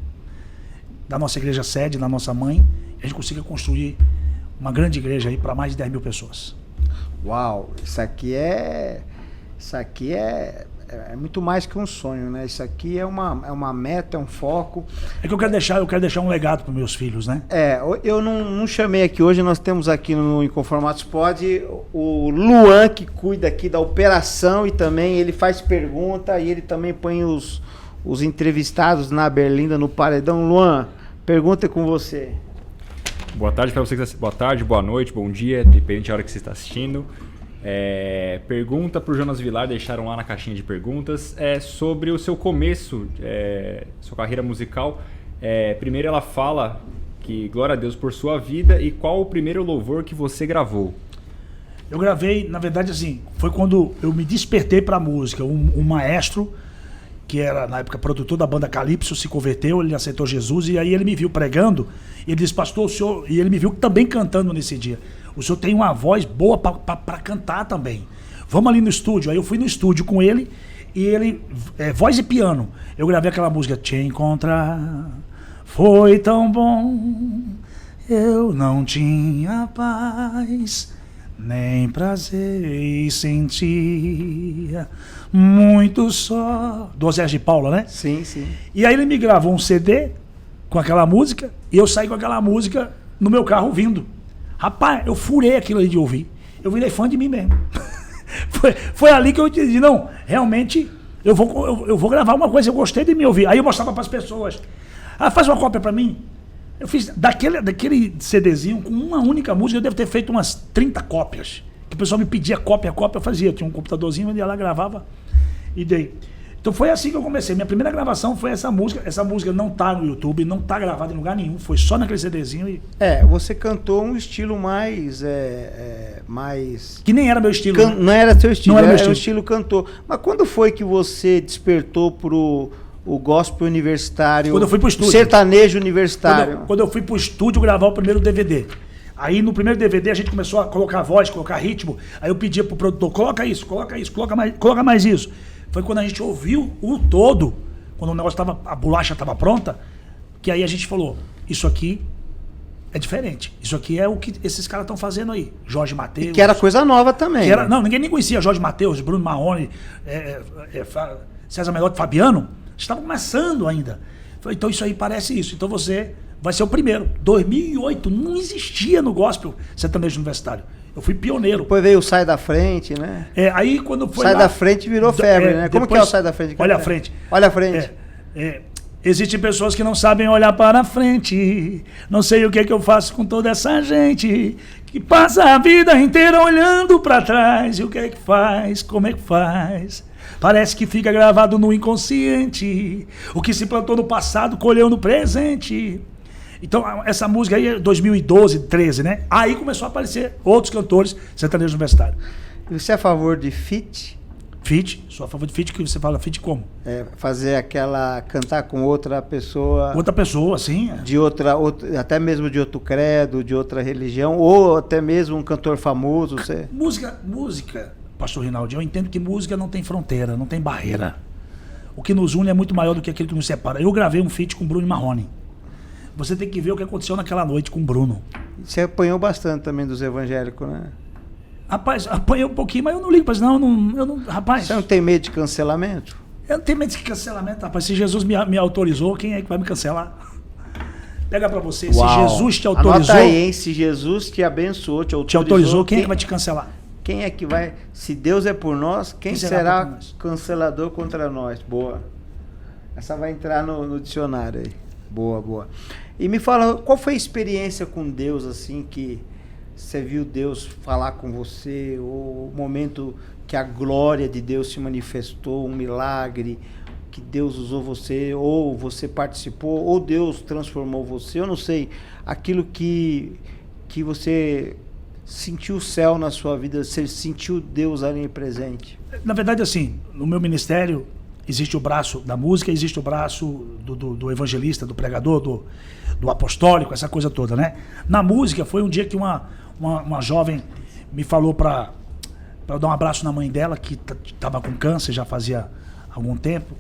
da nossa igreja sede, da nossa mãe, e a gente consiga construir uma grande igreja aí para mais de 10 mil pessoas. Uau, isso aqui é muito mais que um sonho, né? Isso aqui é uma meta, é um foco. É que eu quero deixar um legado para meus filhos, né? Eu não chamei aqui hoje, nós temos aqui no Inconformados Pod o Luan, que cuida aqui da operação e também ele faz pergunta e ele também põe os entrevistados na Berlinda, no paredão. Luan, pergunta com você. Boa tarde para você. Boa tarde, boa noite, bom dia, depende da hora que você está assistindo. Pergunta para o Jonas Vilar, deixaram lá na caixinha de perguntas, sobre o seu começo, sua carreira musical. Primeiro ela fala que glória a Deus por sua vida, e qual o primeiro louvor que você gravou? Eu gravei, na verdade assim, foi quando eu me despertei para a música. Um maestro, que era na época produtor da banda Calypso, se converteu, ele aceitou Jesus, e aí ele me viu pregando, e ele disse, pastor, o senhor... E ele me viu também cantando nesse dia. O senhor tem uma voz boa para cantar também. Vamos ali no estúdio. Aí eu fui no estúdio com ele, e ele, voz e piano. Eu gravei aquela música, Te encontrar foi tão bom, eu não tinha paz, nem prazer, e sentia muito só. Do Zé de Paula, né? Sim, sim. E aí ele me gravou um CD com aquela música, e eu saí com aquela música no meu carro ouvindo. Rapaz, eu furei aquilo ali de ouvir. Eu virei fã de mim mesmo. foi ali que eu disse, não, realmente eu vou gravar uma coisa, eu gostei de me ouvir. Aí eu mostrava para as pessoas. Faz uma cópia para mim. Eu fiz daquele CDzinho, com uma única música, eu devo ter feito umas 30 cópias. Que o pessoal me pedia cópia, eu fazia. Tinha um computadorzinho, eu ia lá, gravava e dei. Então foi assim que eu comecei. Minha primeira gravação foi essa música. Essa música não tá no YouTube, não tá gravada em lugar nenhum. Foi só naquele CDzinho. E... Você cantou um estilo mais... Que nem era meu estilo. Não era seu estilo, não era meu estilo cantor. Mas quando foi que você despertou pro o gospel universitário? Quando eu fui pro estúdio. Sertanejo universitário. Quando eu fui pro estúdio gravar o primeiro DVD. Aí no primeiro DVD a gente começou a colocar voz, colocar ritmo. Aí eu pedia pro produtor, coloca isso, coloca mais isso. Foi quando a gente ouviu o todo, quando o negócio a bolacha estava pronta, que aí a gente falou, isso aqui é diferente. Isso aqui é o que esses caras estão fazendo aí. Jorge Mateus. E que era coisa nova também. Não, ninguém nem conhecia Jorge Mateus, Bruno Marrone, César Menotti, Fabiano. Estavam começando ainda. Falei, então isso aí parece isso. Então você vai ser o primeiro. 2008 não existia no gospel sertanejo universitário. Eu fui pioneiro. Depois veio o Sai da Frente, né? Aí quando foi Sai da Frente virou febre, né? Como que é o Sai da Frente? Olha a frente. Olha a frente. Existem pessoas que não sabem olhar para a frente. Não sei o que eu faço com toda essa gente que passa a vida inteira olhando para trás. E o que é que faz? Como é que faz? Parece que fica gravado no inconsciente. O que se plantou no passado, colheu no presente. Então, essa música aí é 2012, 13, né? Aí começou a aparecer outros cantores sertanejos universitários. E você é a favor de feat? Feat? Sou a favor de feat, que você fala feat como? Fazer cantar com outra pessoa. Outra pessoa, sim. De outra, até mesmo de outro credo, de outra religião, ou até mesmo um cantor famoso. Música, pastor Rinaldi, eu entendo que música não tem fronteira, não tem barreira. O que nos une é muito maior do que aquilo que nos separa. Eu gravei um feat com Bruno Marrone. Você tem que ver o que aconteceu naquela noite com o Bruno. Você apanhou bastante também dos evangélicos, né? Rapaz, apanhei um pouquinho, mas eu não ligo, mas não, rapaz. Você não tem medo de cancelamento? Eu não tenho medo de cancelamento, rapaz. Se Jesus me autorizou, quem é que vai me cancelar? Pega pra você, Uau. Se Jesus te autorizou... Anota aí, hein? Se Jesus te abençoou, te autorizou, quem é que vai te cancelar? quem é que vai... Se Deus é por nós, quem será cancelador contra nós? Boa. Essa vai entrar no dicionário aí. Boa, boa. E me fala, qual foi a experiência com Deus, assim, que você viu Deus falar com você, ou o momento que a glória de Deus se manifestou, um milagre, que Deus usou você, ou você participou, ou Deus transformou você, eu não sei, aquilo que você sentiu o céu na sua vida, você sentiu Deus ali presente? Na verdade, assim, no meu ministério existe o braço da música, existe o braço do evangelista, do pregador, do apostólico, essa coisa toda, né? Na música, foi um dia que uma jovem me falou para eu dar um abraço na mãe dela, que estava com câncer já fazia algum tempo,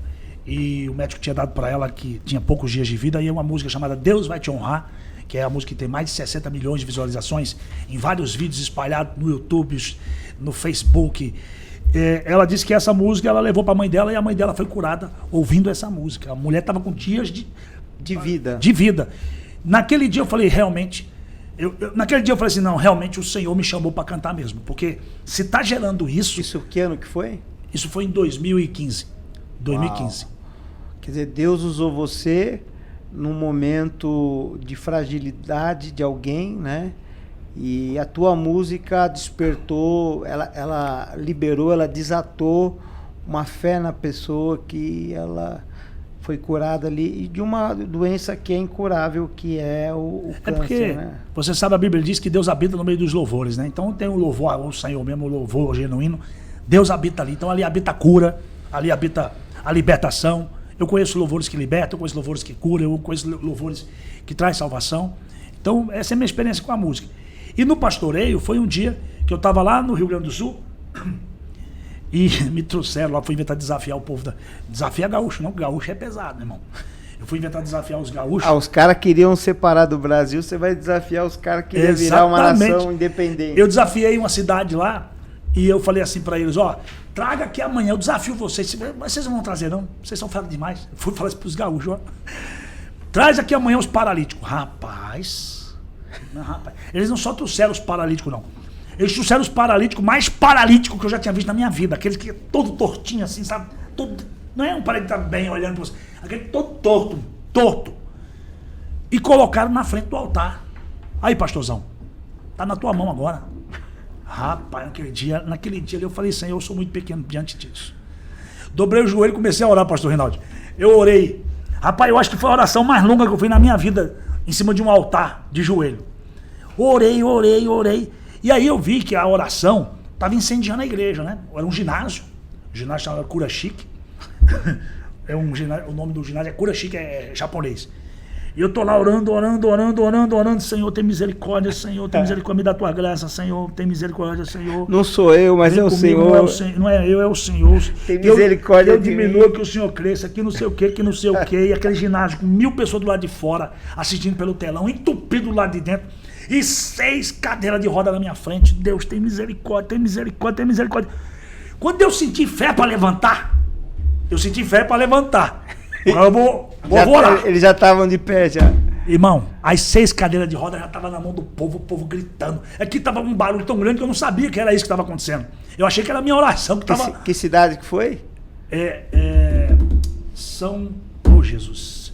e o médico tinha dado para ela que tinha poucos dias de vida, e é uma música chamada Deus Vai Te Honrar, que é a música que tem mais de 60 milhões de visualizações em vários vídeos espalhados no YouTube, no Facebook. Ela disse que essa música ela levou para a mãe dela, e a mãe dela foi curada ouvindo essa música. A mulher estava com dias de vida. Naquele dia eu falei, realmente... naquele dia eu falei assim, não, realmente o Senhor me chamou para cantar mesmo. Porque se está gerando isso... Isso que ano que foi? Isso foi em 2015. 2015. Uau. Quer dizer, Deus usou você num momento de fragilidade de alguém, né? E a tua música despertou, ela liberou, ela desatou uma fé na pessoa, que ela foi curada ali, e de uma doença que é incurável, que é o câncer, porque, né? Você sabe, a Bíblia diz que Deus habita no meio dos louvores, né? Então tem o louvor ao Senhor mesmo, o louvor genuíno. Deus habita ali. Então ali habita a cura, ali habita a libertação. Eu conheço louvores que libertam, eu conheço louvores que curam, eu conheço louvores que trazem salvação. Então essa é a minha experiência com a música. E no pastoreio foi um dia que eu estava lá no Rio Grande do Sul e me trouxeram lá, fui inventar desafiar o povo. Desafiar gaúcho, não, gaúcho é pesado, irmão. Eu fui inventar desafiar os gaúchos. Os caras queriam separar do Brasil, você vai desafiar os caras que queriam virar uma nação independente. Eu desafiei uma cidade lá e eu falei assim para eles, traga aqui amanhã, eu desafio vocês. Mas vocês não vão trazer não, vocês são fracos demais. Eu fui falar isso pros gaúchos, traz aqui amanhã os paralíticos. Rapaz, eles não só trouxeram os paralíticos, não. Eles trouxeram os paralíticos mais paralíticos que eu já tinha visto na minha vida. Aqueles que todo tortinho assim, sabe? Todo, não é um paralítico que tá bem olhando pra você. Aquele todo torto. E colocaram na frente do altar. Aí, pastorzão, tá na tua mão agora. Rapaz, naquele dia eu falei, Senhor, eu sou muito pequeno diante disso. Dobrei o joelho e comecei a orar, pastor Reinaldo. Eu orei. Rapaz, eu acho que foi a oração mais longa que eu fiz na minha vida, em cima de um altar de joelho. Orei. E aí eu vi que a oração estava incendiando a igreja, né? Era um ginásio. O ginásio chamava Cura Chique. O nome do ginásio é Cura Chique, é japonês. E eu tô lá orando. Senhor, tem misericórdia, Senhor, tem misericórdia, me dá tua graça, Senhor, tem misericórdia, Senhor. Não sou eu, mas é o Senhor. Não é eu, é o Senhor. Tem misericórdia eu diminua, que o Senhor cresça, que não sei o que, E aquele ginásio com 1000 pessoas do lado de fora, assistindo pelo telão, entupido do lado de dentro. E 6 cadeiras de roda na minha frente. Deus, tem misericórdia, tem misericórdia, tem misericórdia. Quando eu senti fé para levantar, agora eu vou orar. Eles já estavam de pé, já. Irmão, as 6 cadeiras de roda já estavam na mão do povo, o povo gritando. Aqui estava um barulho tão grande que eu não sabia que era isso que estava acontecendo. Eu achei que era a minha oração que estava... Que cidade que foi? Jesus.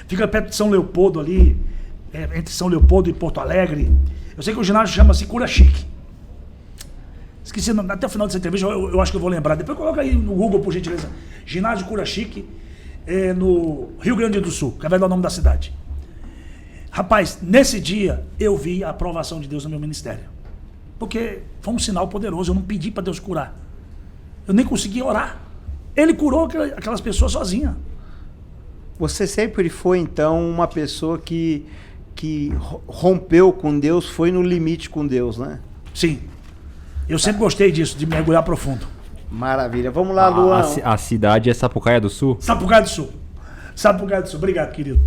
Fica perto de São Leopoldo ali, entre São Leopoldo e Porto Alegre. Eu sei que o ginásio chama-se Cura Chique. Esqueci, até o final dessa entrevista eu acho que eu vou lembrar. Depois coloca aí no Google, por gentileza. Ginásio Cura Chique, no Rio Grande do Sul, que vai dar o nome da cidade. Rapaz, nesse dia eu vi a aprovação de Deus no meu ministério. Porque foi um sinal poderoso, eu não pedi para Deus curar. Eu nem consegui orar. Ele curou aquelas pessoas sozinha. Você sempre foi, então, uma pessoa que rompeu com Deus, foi no limite com Deus, né? Sim. Eu sempre gostei disso, de mergulhar profundo. Maravilha. Vamos lá, Luan. A cidade é Sapucaia do Sul? Sapucaia do Sul. Obrigado, querido.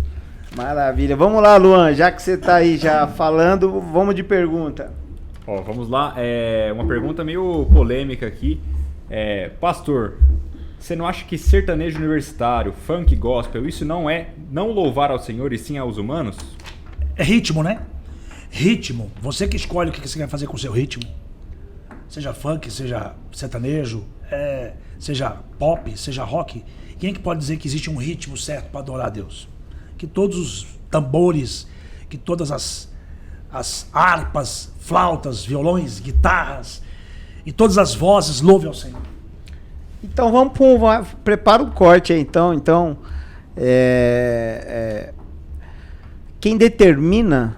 Maravilha. Vamos lá, Luan. Já que você está aí já falando, vamos de pergunta. Vamos lá. Uma pergunta meio polêmica aqui. Pastor, você não acha que sertanejo universitário, funk, gospel, isso não é não louvar ao Senhor e sim aos humanos? É ritmo, né? Ritmo. Você que escolhe o que você quer fazer com o seu ritmo. seja funk, seja sertanejo, seja pop, seja rock, quem é que pode dizer que existe um ritmo certo para adorar a Deus? Que todos os tambores, que todas as harpas, flautas, violões, guitarras e todas as vozes louvem ao Senhor. Então vamos prepara o corte aí, então quem determina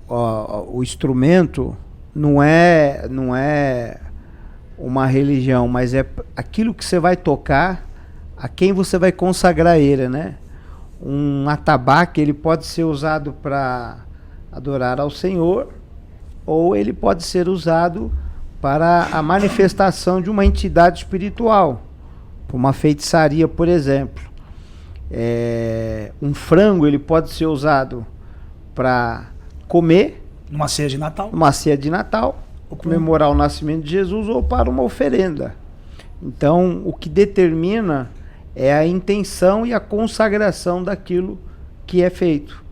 o instrumento não é uma religião, mas é aquilo que você vai tocar, a quem você vai consagrar ele, né? Um atabaque, ele pode ser usado para adorar ao Senhor, ou ele pode ser usado para a manifestação de uma entidade espiritual, por uma feitiçaria, por exemplo. Um frango, ele pode ser usado para comer numa ceia de Natal, ou comemorar o nascimento de Jesus, ou para uma oferenda. Então, o que determina é a intenção e a consagração daquilo que é feito.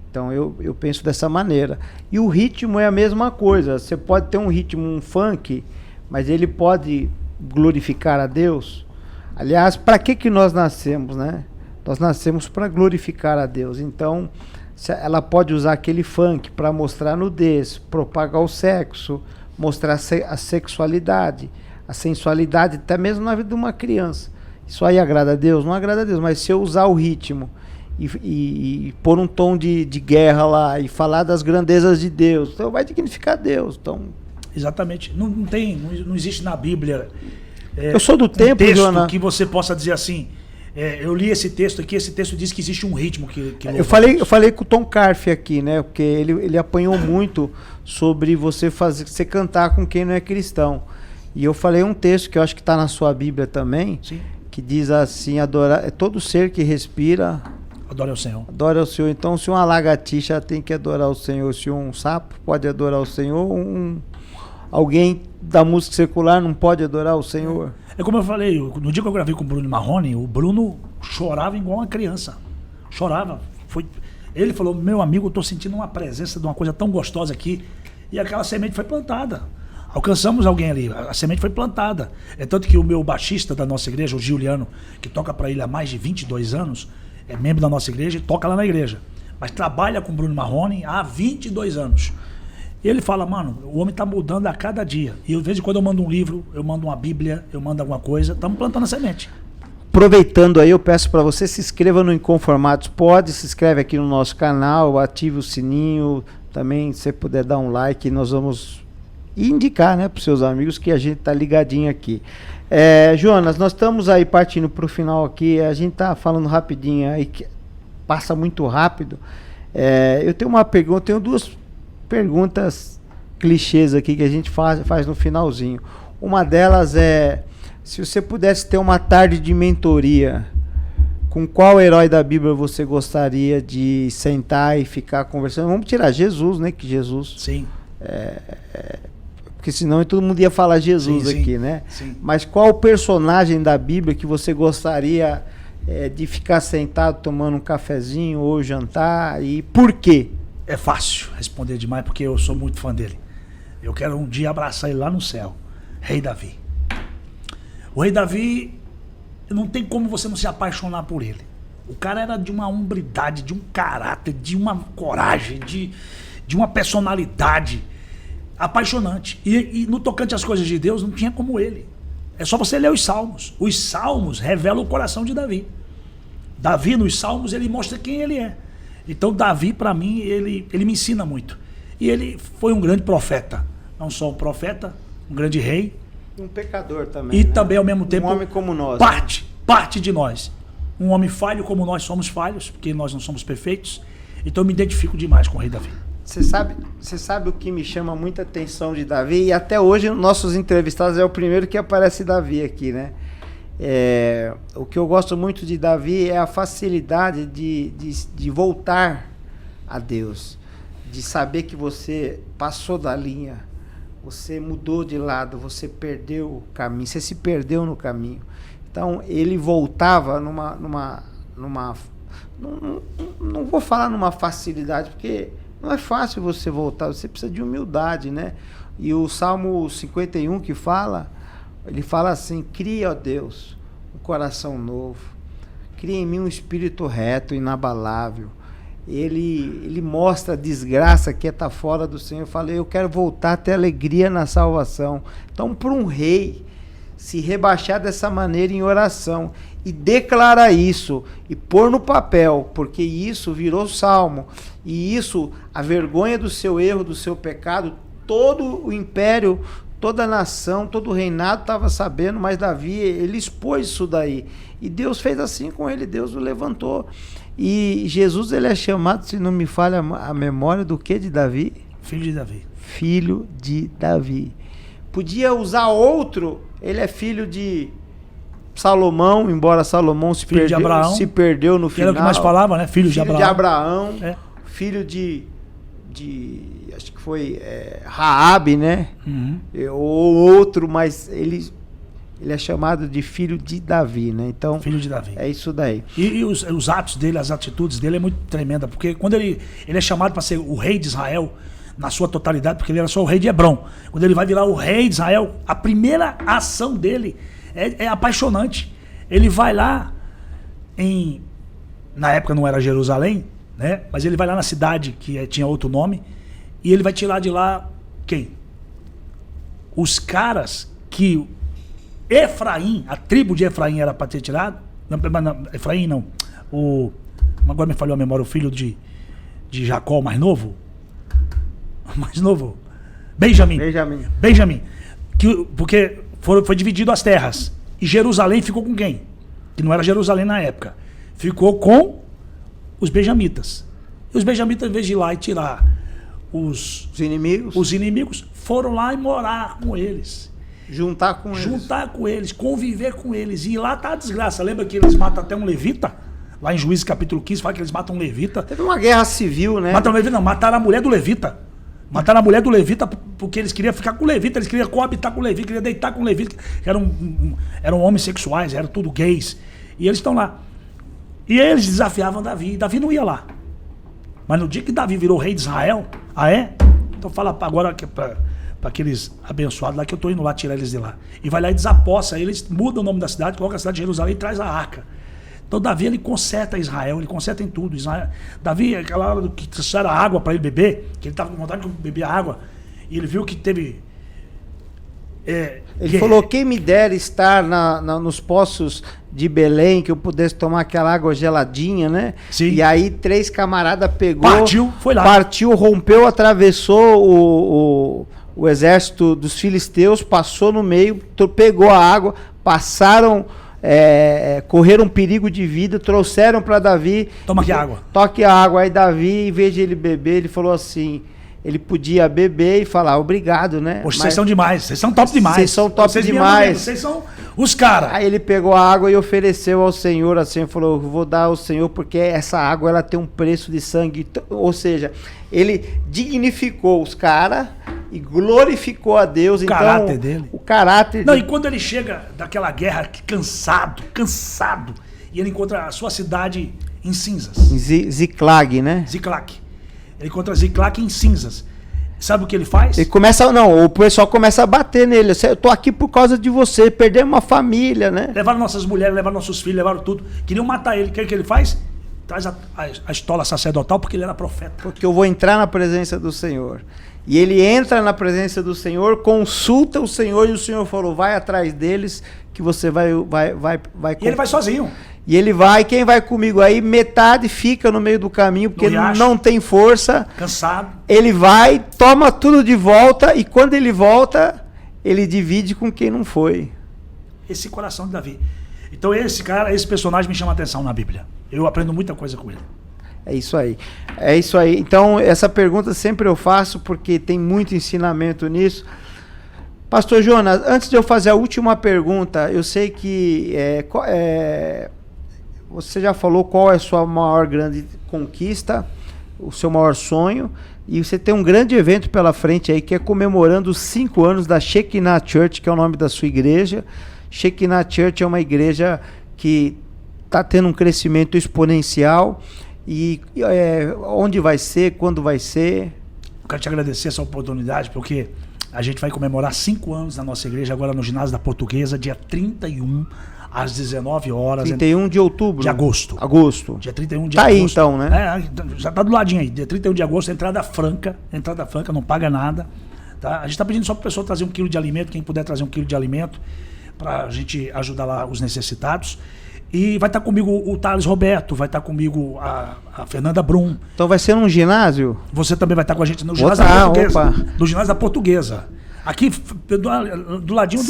Então, eu penso dessa maneira. E o ritmo é a mesma coisa. Você pode ter um ritmo, um funk, mas ele pode glorificar a Deus. Aliás, para que nós nascemos, né? Nós nascemos para glorificar a Deus. Então, ela pode usar aquele funk para mostrar nudez, propagar o sexo, mostrar a sexualidade, a sensualidade, até mesmo na vida de uma criança. Isso aí agrada a Deus? Não agrada a Deus, mas se eu usar o ritmo e pôr um tom de guerra lá e falar das grandezas de Deus, então vai dignificar Deus. Então... Exatamente. Não existe na Bíblia eu sou do tempo, texto Joana, que você possa dizer assim, eu li esse texto aqui, esse texto diz que existe um ritmo que eu falei com o Tom Carf aqui, né? Porque ele apanhou muito sobre você cantar com quem não é cristão. E eu falei um texto que eu acho que está na sua Bíblia também, sim, que diz assim: adorar, todo ser que respira adora ao Senhor. Adora ao Senhor. Então, se uma lagartixa tem que adorar o Senhor, se um sapo pode adorar o Senhor, alguém da música secular não pode adorar o Senhor. É como eu falei, no dia que eu gravei com o Bruno Marrone, o Bruno chorava igual uma criança. Chorava. Ele falou: meu amigo, eu estou sentindo uma presença de uma coisa tão gostosa aqui. E aquela semente foi plantada. Alcançamos alguém ali, a semente foi plantada. É tanto que o meu baixista da nossa igreja, o Giuliano, que toca para ele há mais de 22 anos, é membro da nossa igreja e toca lá na igreja. Mas trabalha com o Bruno Marrone há 22 anos. E ele fala: mano, o homem está mudando a cada dia. E de vez em quando eu mando um livro, eu mando uma Bíblia, eu mando alguma coisa, estamos plantando a semente. Aproveitando aí, eu peço para você, se inscreva no Inconformados Pod, se inscreve aqui no nosso canal, ative o sininho, também se você puder dar um like, nós vamos indicar, né, para os seus amigos que a gente tá ligadinho aqui. Jonas, nós estamos aí partindo para o final aqui, a gente tá falando rapidinho aí, que passa muito rápido. Eu tenho uma pergunta, tenho duas perguntas clichês aqui que a gente faz no finalzinho. Uma delas é: se você pudesse ter uma tarde de mentoria, com qual herói da Bíblia você gostaria de sentar e ficar conversando? Vamos tirar Jesus, né? Que Jesus... Sim. Porque senão todo mundo ia falar Jesus aqui, né? Sim. Mas qual personagem da Bíblia que você gostaria de ficar sentado tomando um cafezinho ou jantar, e por quê? É fácil responder demais, porque eu sou muito fã dele. Eu quero um dia abraçar ele lá no céu. Rei Davi. O Rei Davi, não tem como você não se apaixonar por ele. O cara era de uma hombridade, de um caráter, de uma coragem, de uma personalidade apaixonante. E no tocante às coisas de Deus, não tinha como ele. É só você ler os Salmos. Os Salmos revelam o coração de Davi. Davi, nos Salmos, ele mostra quem ele é. Então, Davi, para mim, ele me ensina muito. E ele foi um grande profeta. Não só um profeta, um grande rei. Um pecador também. E também, ao mesmo tempo, um homem como nós. Parte de nós. Um homem falho como nós somos falhos, porque nós não somos perfeitos. Então, eu me identifico demais com o rei Davi. Você sabe o que me chama muita atenção de Davi? E até hoje, nossos entrevistados é o primeiro que aparece Davi aqui, né? O que eu gosto muito de Davi é a facilidade de voltar a Deus, de saber que você passou da linha, você mudou de lado, você perdeu o caminho, você se perdeu no caminho. Então ele voltava não vou falar numa facilidade, porque Não é fácil você voltar, você precisa de humildade, né? E o Salmo 51 que ele fala assim: cria, ó Deus, um coração novo, cria em mim um espírito reto, inabalável. Ele mostra a desgraça que está fora do Senhor. Eu falei, eu quero voltar a ter alegria na salvação. Então, para um rei se rebaixar dessa maneira em oração e declarar isso e pôr no papel, porque isso virou salmo, e isso, a vergonha do seu erro, do seu pecado, todo o império, toda a nação, todo o reinado estava sabendo, mas Davi, ele expôs isso daí. E Deus fez assim com ele, Deus o levantou. E Jesus, ele é chamado, se não me falha a memória, do que de Davi? Filho de Davi. Filho de Davi. Podia usar outro, ele é filho de Salomão, embora Salomão se perdeu no final. Era o que mais falava, né? Filho de Abraão. Filho de acho que foi Raabe, né? Uhum. Ou outro, mas ele é chamado de filho de Davi, né? Então, filho de Davi. É isso daí. E os atos dele, as atitudes dele é muito tremenda, porque quando ele é chamado para ser o rei de Israel, na sua totalidade, porque ele era só o rei de Hebrom. Quando ele vai virar o rei de Israel, a primeira ação dele é apaixonante. Ele vai lá na época não era Jerusalém, né? Mas ele vai lá na cidade que tinha outro nome, e ele vai tirar de lá quem? Os caras que Efraim, a tribo de Efraim era para ter tirado. Não, Efraim não. Agora me falhou a memória, o filho de Jacó, mais novo. Benjamim. Porque foi dividido as terras. E Jerusalém ficou com quem? Que não era Jerusalém na época. Ficou com os benjamitas. E os benjamitas, em vez de ir lá e tirar os inimigos, foram lá e morar com eles. Juntar com eles, conviver com eles. E lá tá a desgraça. Lembra que eles matam até um levita? Lá em Juízes capítulo 15, fala que eles matam um levita. Teve uma guerra civil, né? Mataram a mulher do levita. Mataram a mulher do levita porque eles queriam ficar com o levita, eles queriam coabitar com o levita, queriam deitar com o levita. Eram homens sexuais, eram tudo gays. E eles estão lá. E eles desafiavam Davi. E Davi não ia lá. Mas no dia que Davi virou rei de Israel, então fala agora que para aqueles abençoados lá que eu estou indo lá tirar eles de lá. E vai lá e desapossa eles, muda o nome da cidade, coloca a cidade de Jerusalém e traz a arca. Então Davi, ele conserta Israel, ele conserta em tudo. Davi, aquela hora que trouxeram água para ele beber, que ele estava com vontade de beber água, e ele viu que teve... ele falou, quem me dera estar nos poços de Belém, que eu pudesse tomar aquela água geladinha, né? Sim. E aí 3 camaradas pegou... Foi lá. Partiu, rompeu, atravessou o exército dos filisteus, passou no meio, pegou a água, passaram... correram um perigo de vida, trouxeram para Davi. Toma aqui água. Toque a água. Aí Davi, em vez de ele beber, ele falou assim, ele podia beber e falar obrigado, né? Poxa, vocês são demais, vocês são top demais. Vocês são top demais. Vocês são os caras. Aí ele pegou a água e ofereceu ao Senhor, assim, falou, vou dar ao Senhor porque essa água ela tem um preço de sangue. Ou seja, ele dignificou os caras e glorificou a Deus. O caráter dele. O caráter. Não, e quando ele chega daquela guerra cansado, e ele encontra a sua cidade em cinzas. Ziklag, né? Ziklag. Ele encontra Ziklag em cinzas. Sabe o que ele faz? O pessoal começa a bater nele. Eu tô aqui por causa de você, perdemos uma família, né? Levaram nossas mulheres, levaram nossos filhos, levaram tudo. Queriam matar ele. O que ele faz? Traz a estola sacerdotal porque ele era profeta. Porque eu vou entrar na presença do Senhor. E ele entra na presença do Senhor, consulta o Senhor e o Senhor falou, vai atrás deles que você vai. E ele vai sozinho. E ele vai, quem vai comigo aí, metade fica no meio do caminho, porque não tem força. Cansado. Ele vai, toma tudo de volta, e quando ele volta, ele divide com quem não foi. Esse coração de Davi. Então esse personagem me chama a atenção na Bíblia. Eu aprendo muita coisa com ele. É isso aí. Então, essa pergunta sempre eu faço, porque tem muito ensinamento nisso. Pastor Jonas, antes de eu fazer a última pergunta, eu sei que você já falou qual é a sua maior grande conquista, o seu maior sonho, e você tem um grande evento pela frente aí, que é comemorando os 5 anos da Shekinah Church, que é o nome da sua igreja. Shekinah Church é uma igreja que está tendo um crescimento exponencial, onde vai ser, quando vai ser? Eu quero te agradecer essa oportunidade, porque a gente vai comemorar 5 anos na nossa igreja, agora no Ginásio da Portuguesa, dia 31, às 19 horas. 31 de outubro? De agosto. Agosto. Dia 31 de agosto. Tá aí então, né? Já tá do ladinho aí. Dia 31 de agosto, entrada franca, não paga nada. Tá? A gente tá pedindo só pra pessoa trazer 1 quilo de alimento, quem puder trazer 1 quilo de alimento, pra gente ajudar lá os necessitados. E vai estar comigo o Thales Roberto, vai estar comigo a Fernanda Brum. Então vai ser num ginásio? Você também vai estar com a gente no Ginásio da Portuguesa. Opa. No Ginásio da Portuguesa. Aqui, do ladinho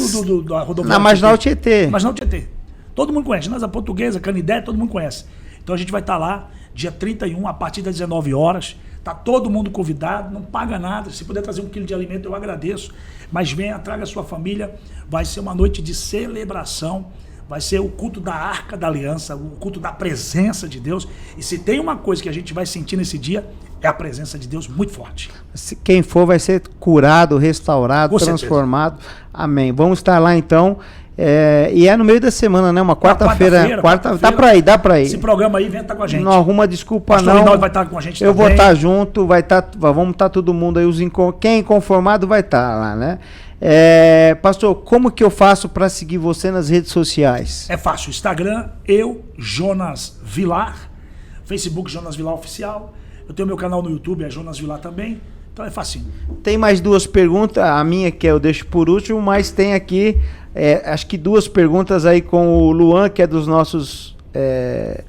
da rodoviária. Na Marginal Tietê. Marginal Tietê. Todo mundo conhece. Ginásio da Portuguesa, Canidé, todo mundo conhece. Então a gente vai estar lá, dia 31, a partir das 19 horas. Tá todo mundo convidado, não paga nada. Se puder trazer 1 quilo de alimento, eu agradeço. Mas venha, traga a sua família. Vai ser uma noite de celebração. Vai ser o culto da Arca da Aliança, o culto da presença de Deus. E se tem uma coisa que a gente vai sentir nesse dia, é a presença de Deus muito forte. Quem for vai ser curado, restaurado, Com transformado. Certeza. Amém. Vamos estar lá então. E é no meio da semana, né? Uma quarta-feira. Dá pra ir. Esse programa aí, vem estar com a gente. Não arruma desculpa, Pastor não. Rinaldo vai estar com a gente Eu também. vou estar junto, vamos estar todo mundo aí. Quem é inconformado vai estar lá, né? Pastor, como que eu faço para seguir você nas redes sociais? É fácil. Instagram, Jonas Vilar. Facebook, Jonas Vilar Oficial. Eu tenho meu canal no YouTube, é Jonas Vilar também. Então é facinho. Tem mais 2 perguntas. A minha que eu deixo por último, mas tem aqui, acho que 2 perguntas aí com o Luan, que é dos nossos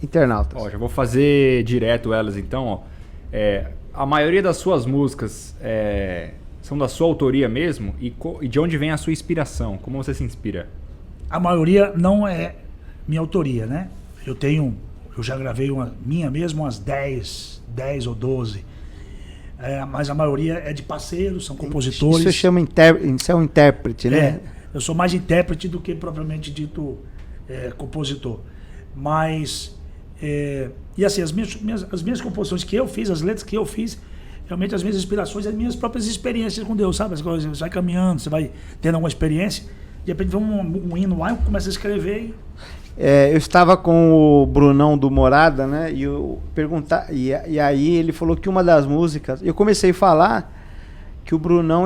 internautas. Já vou fazer direto elas então. A maioria das suas músicas são da sua autoria mesmo? E de onde vem a sua inspiração? Como você se inspira? A maioria não é minha autoria, né? Eu já gravei minha mesmo, umas 10 ou 12. Mas a maioria é de parceiros, são compositores. Isso é um intérprete, né? Eu sou mais intérprete do que propriamente dito compositor. Mas, e assim, as minhas composições que eu fiz, as letras que eu fiz, realmente as minhas inspirações, as minhas próprias experiências com Deus, sabe? As coisas, você vai caminhando, você vai tendo alguma experiência, de repente vem um hino lá, eu começo a escrever eu estava com o Brunão do Morada, né? E aí ele falou que uma das músicas, eu comecei a falar que o Brunão,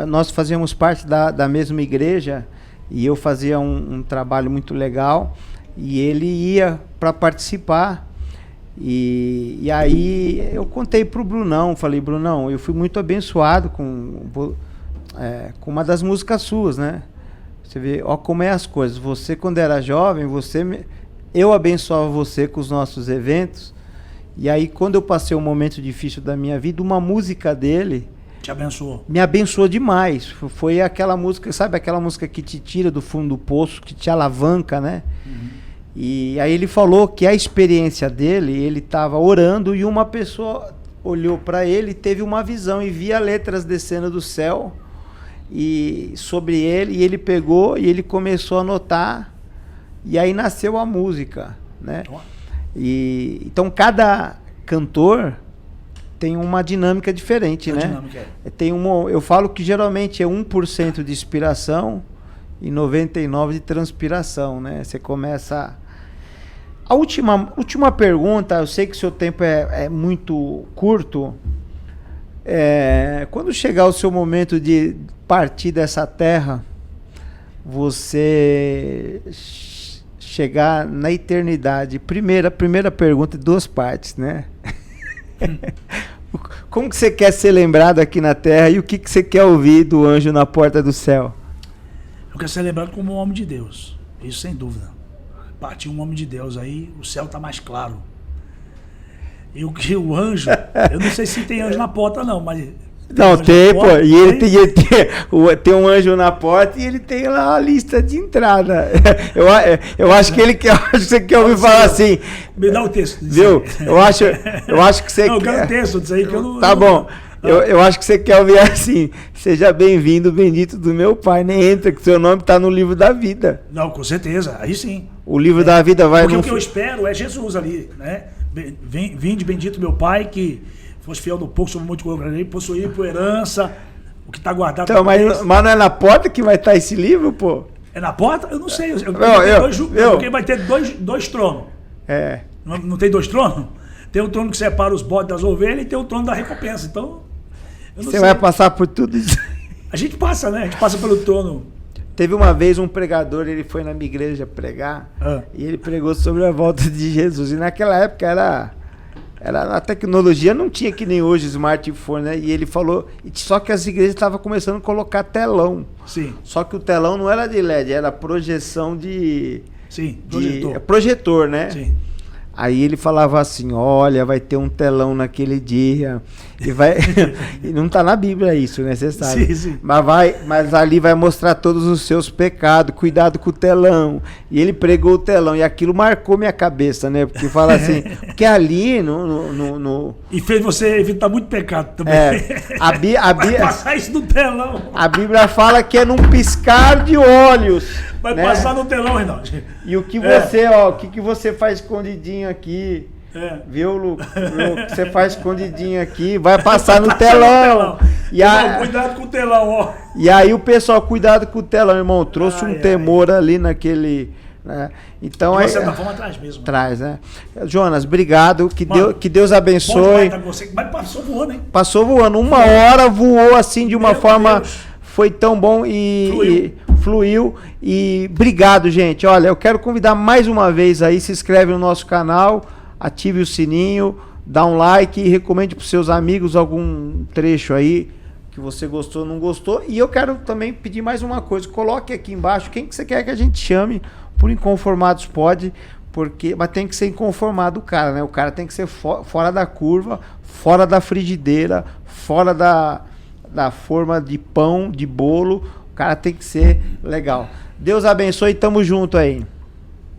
nós fazíamos parte da mesma igreja e eu fazia um trabalho muito legal e ele ia para participar. E aí eu contei pro Brunão, falei, Brunão, eu fui muito abençoado com uma das músicas suas, né? Você vê, ó como é as coisas. Você, quando era jovem, eu abençoava você com os nossos eventos. E aí, quando eu passei um momento difícil da minha vida, uma música dele te abençoou. Me abençoou demais. Foi aquela música, sabe aquela música que te tira do fundo do poço, que te alavanca, né? Uhum. E aí ele falou que a experiência dele, ele estava orando e uma pessoa olhou para ele, teve uma visão e via letras descendo do céu e sobre ele, e ele pegou e ele começou a anotar e aí nasceu a música, né? E então cada cantor tem uma dinâmica diferente, né? Dinâmica eu falo que geralmente é 1% de inspiração e 99% de transpiração, né? Você começa... A última pergunta, eu sei que o seu tempo é muito curto. Quando chegar o seu momento de partir dessa terra, você chegar na eternidade, primeira pergunta, 2 partes, né? Como que você quer ser lembrado aqui na terra e o que você quer ouvir do anjo na porta do céu? Eu quero ser lembrado como um homem de Deus, isso sem dúvida. Partiu um homem de Deus aí, o céu tá mais claro. E o anjo, eu não sei se tem anjo na porta não, mas... Não, tem, pô, e ele tem um anjo na porta e ele tem lá a lista de entrada. Eu acho que você quer ouvir falar assim. Me dá o texto. Viu? Eu acho que você não, quer... eu quero o texto disso aí que eu não... Tá bom. Eu acho que você quer ouvir assim, seja bem-vindo, bendito do meu Pai, nem entra, que seu nome está no livro da vida. Não, com certeza, aí sim. O livro da vida vai... Porque o que eu espero é Jesus ali, né? Vinde, bendito meu Pai, que fosse fiel no pouco, sobre muito colocarei, possuir por herança, o que está guardado... Então, mas não é na porta que vai estar esse livro, pô? É na porta? Eu não sei. Porque vai ter dois tronos. É. Não tem 2 tronos? Tem o trono que separa os bodes das ovelhas e tem o trono da recompensa. Então, eu não Você sei. vai passar por tudo isso. A gente passa, né? A gente passa pelo trono. Teve uma vez um pregador, ele foi na minha igreja pregar, e ele pregou sobre a volta de Jesus. E naquela época era a tecnologia não tinha que nem hoje smartphone, né? E ele falou, só que as igrejas estavam começando a colocar telão. Sim. Só que o telão não era de LED, era projeção Sim, projetor. Projetor, né? Sim. Aí ele falava assim, olha, vai ter um telão naquele dia, e vai... e não tá na Bíblia isso, né? Você sabe. Sim, sim. Mas ali vai mostrar todos os seus pecados, cuidado com o telão. E ele pregou o telão, e aquilo marcou minha cabeça, né? Porque fala assim, porque ali no... E fez você evitar muito pecado também. Vai passar isso no telão. A Bíblia fala que é num piscar de olhos. Vai né? passar no telão, Reinaldo. E o que você, o que você faz escondidinho aqui, viu, Lu? O que você faz escondidinho aqui, vai passar no telão. Cuidado com o telão, ó. E aí o pessoal, cuidado com o telão, irmão, trouxe um temor ali naquele... Né? Então, de certa forma traz mesmo. Traz, né? Jonas, obrigado, que Deus abençoe. Mas passou voando, hein? Passou voando, uma hora voou assim de uma forma... Deus. Foi tão bom e fluiu. E obrigado, gente. Olha, eu quero convidar mais uma vez aí, se inscreve no nosso canal, ative o sininho, dá um like e recomende para os seus amigos algum trecho aí que você gostou ou não gostou. E eu quero também pedir mais uma coisa, coloque aqui embaixo quem que você quer que a gente chame por Inconformados Pode, mas tem que ser inconformado o cara, né? O cara tem que ser fora da curva, fora da frigideira, fora da forma de pão, de bolo. O cara tem que ser legal. Deus abençoe, tamo junto aí.